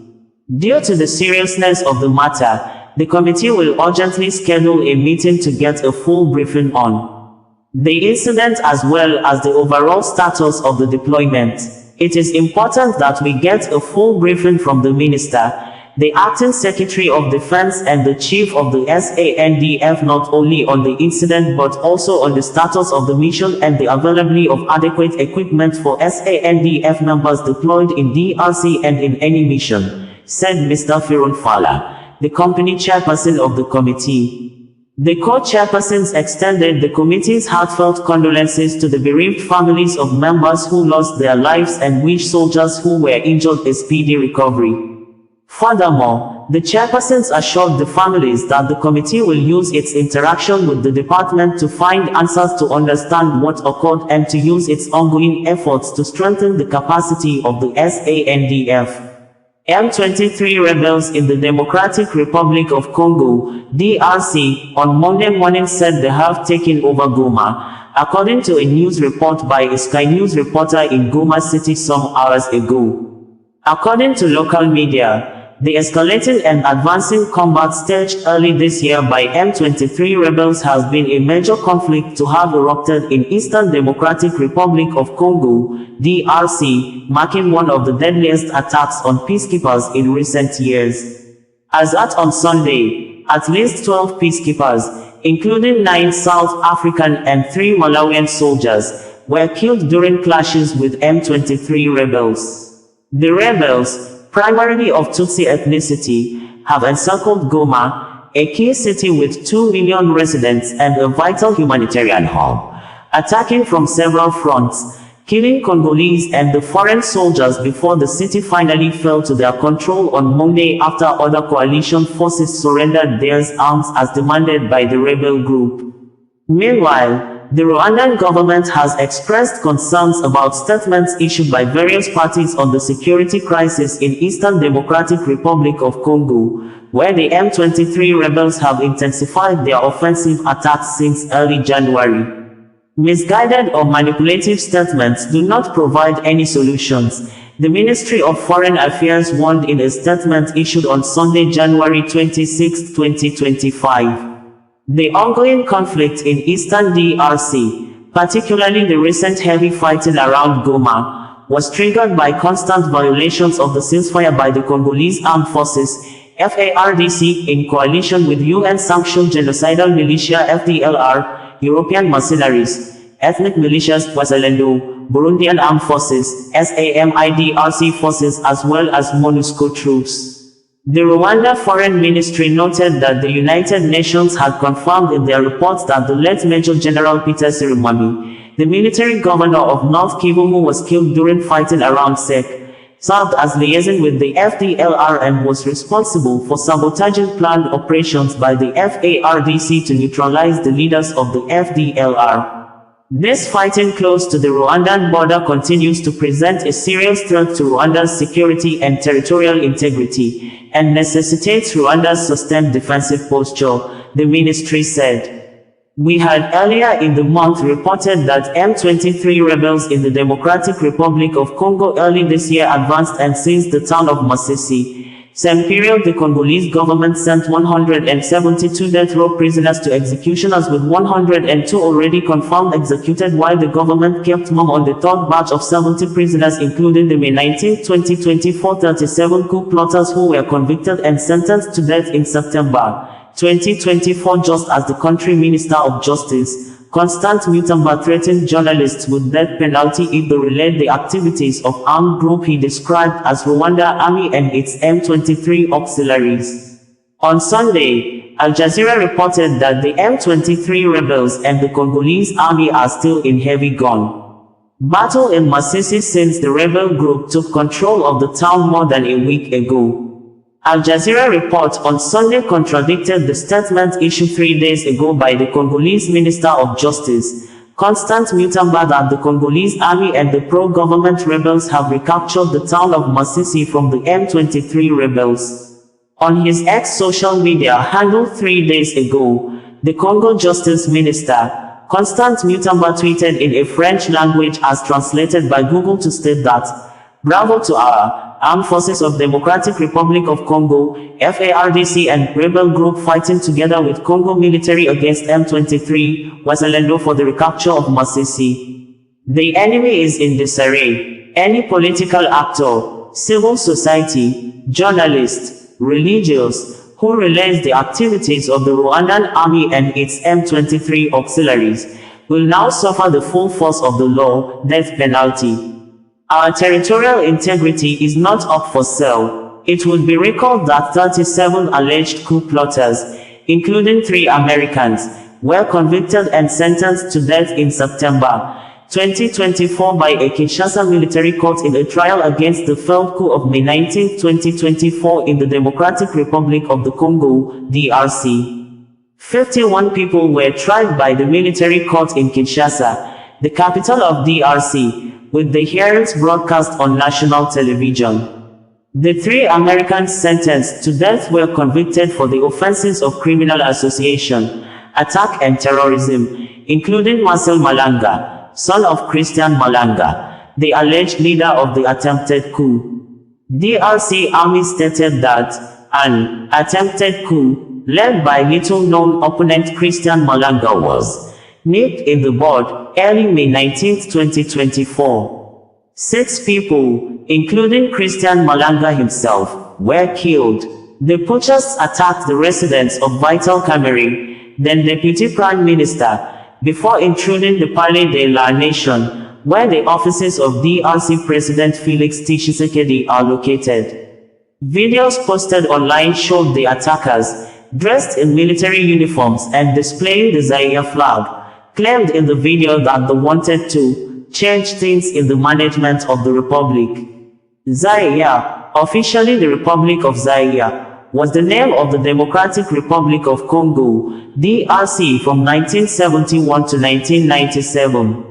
Due to the seriousness of the matter, the committee will urgently schedule a meeting to get a full briefing on the incident as well as the overall status of the deployment. It is important that we get a full briefing from the Minister, the Acting Secretary of Defense and the Chief of the SANDF not only on the incident but also on the status of the mission and the availability of adequate equipment for SANDF members deployed in DRC and in any mission, said Mr. Firon Fala, the company chairperson of the committee. The co-chairpersons extended the committee's heartfelt condolences to the bereaved families of members who lost their lives and wished soldiers who were injured a speedy recovery. Furthermore, the chairpersons assured the families that the committee will use its interaction with the department to find answers to understand what occurred and to use its ongoing efforts to strengthen the capacity of the SANDF. M23 rebels in the Democratic Republic of Congo, DRC, on Monday morning said they have taken over Goma, according to a news report by a Sky News reporter in Goma City some hours ago. According to local media, the escalating and advancing combat staged early this year by M23 rebels has been a major conflict to have erupted in Eastern Democratic Republic of Congo, DRC, marking one of the deadliest attacks on peacekeepers in recent years. As at on Sunday, at least 12 peacekeepers, including 9 South African and 3 Malawian soldiers, were killed during clashes with M23 rebels. The rebels, primarily of Tutsi ethnicity, have encircled Goma, a key city with 2 million residents and a vital humanitarian hub, attacking from several fronts, killing Congolese and the foreign soldiers before the city finally fell to their control on Monday after other coalition forces surrendered their arms as demanded by the rebel group. Meanwhile, the Rwandan government has expressed concerns about statements issued by various parties on the security crisis in Eastern Democratic Republic of Congo, where the M23 rebels have intensified their offensive attacks since early January. Misguided or manipulative statements do not provide any solutions, the Ministry of Foreign Affairs warned in a statement issued on Sunday, January 26, 2025. The ongoing conflict in eastern DRC, particularly the recent heavy fighting around Goma, was triggered by constant violations of the ceasefire by the Congolese Armed Forces, FARDC, in coalition with UN-sanctioned genocidal militia FDLR, European mercenaries, ethnic militias Wazalendo, Burundian Armed Forces, SAMIDRC forces as well as MONUSCO troops. The Rwanda Foreign Ministry noted that the United Nations had confirmed in their reports that the late Major General Peter Sirimwami, the military governor of North Kivu who was killed during fighting around Sake, served as liaison with the FDLR and was responsible for sabotaging planned operations by the FARDC to neutralize the leaders of the FDLR. This fighting close to the Rwandan border continues to present a serious threat to Rwanda's security and territorial integrity, and necessitates Rwanda's sustained defensive posture, the ministry said. We had earlier in the month reported that M23 rebels in the Democratic Republic of Congo early this year advanced and seized the town of Masisi. Same period, the Congolese government sent 172 death row prisoners to executioners, with 102 already confirmed executed, while the government kept mum on the third batch of 70 prisoners, including the May 19, 2024 37 coup plotters who were convicted and sentenced to death in September 2024, just as the country Minister of Justice, Constant Mutamba, threatened journalists with death penalty if they relate the activities of armed group he described as Rwanda Army and its M23 auxiliaries. On Sunday, Al Jazeera reported that the M23 rebels and the Congolese army are still in heavy gun battle in Masisi since the rebel group took control of the town more than a week ago. Al Jazeera report on Sunday contradicted the statement issued 3 days ago by the Congolese Minister of Justice, Constant Mutamba, that the Congolese army and the pro-government rebels have recaptured the town of Masisi from the M23 rebels. On his X social media handle 3 days ago, the Congo Justice Minister, Constant Mutamba, tweeted in a French language as translated by Google to state that, "Bravo to our Armed Forces of Democratic Republic of Congo, FARDC, and rebel group fighting together with Congo military against M23, Wazalendo, for the recapture of Masisi. The enemy is in disarray. Any political actor, civil society, journalist, religious, who relays the activities of the Rwandan army and its M23 auxiliaries, will now suffer the full force of the law, death penalty. Our territorial integrity is not up for sale." It would be recalled that 37 alleged coup plotters, including 3 Americans, were convicted and sentenced to death in September 2024 by a Kinshasa military court in a trial against the failed coup of May 19, 2024 in the Democratic Republic of the Congo, DRC. 51 people were tried by the military court in Kinshasa, the capital of DRC, with the hearings broadcast on national television. The 3 Americans sentenced to death were convicted for the offenses of criminal association, attack and terrorism, including Marcel Malanga, son of Christian Malanga, the alleged leader of the attempted coup. DRC Army stated that an attempted coup, led by little-known opponent Christian Malanga, was nipped in the bud early May 19, 2024. 6 people, including Christian Malanga himself, were killed. The putschers attacked the residence of Vital Kamerhe, then Deputy Prime Minister, before intruding the Palais de la Nation, where the offices of DRC President Felix Tshisekedi are located. Videos posted online showed the attackers, dressed in military uniforms and displaying the Zaire flag, claimed in the video that they wanted to change things in the management of the republic. Zaire, officially the Republic of Zaire, was the name of the Democratic Republic of Congo, DRC, from 1971 to 1997.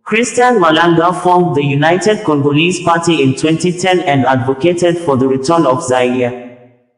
Christian Malanga formed the United Congolese Party in 2010 and advocated for the return of Zaire.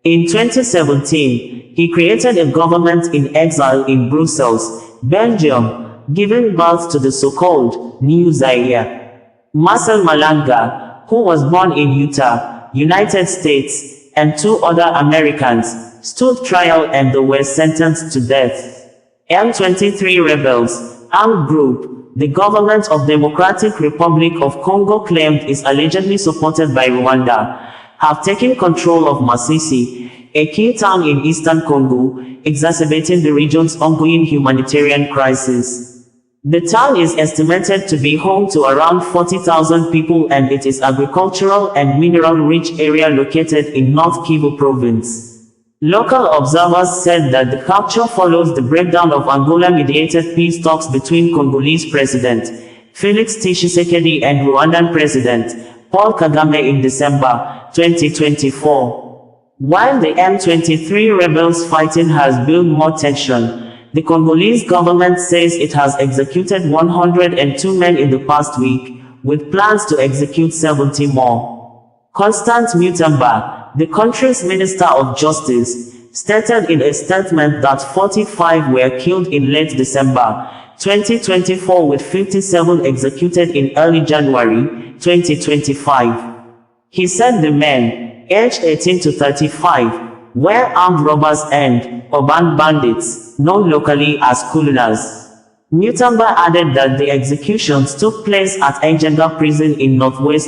In 2017, he created a government in exile in Brussels, Belgium, giving birth to the so-called New Zaire. Marcel Malanga, who was born in Utah, United States, and 2 other Americans, stood trial and they were sentenced to death. M23 rebels, armed group, the government of Democratic Republic of Congo claimed is allegedly supported by Rwanda, have taken control of Masisi, a key town in eastern Congo, exacerbating the region's ongoing humanitarian crisis. The town is estimated to be home to around 40,000 people, and it is agricultural and mineral-rich area located in North Kivu province. Local observers said that the capture follows the breakdown of Angola-mediated peace talks between Congolese President Felix Tshisekedi and Rwandan President Paul Kagame in December 2024. While the M23 rebels fighting has built more tension, the Congolese government says it has executed 102 men in the past week, with plans to execute 70 more. Constant Mutomba, the country's Minister of Justice, stated in a statement that 45 were killed in late December 2024, with 57 executed in early January 2025. He said the men, aged 18 to 35, were armed robbers and urban bandits, known locally as Kululas. Mutomba added that the executions took place at Enjenga prison in northwest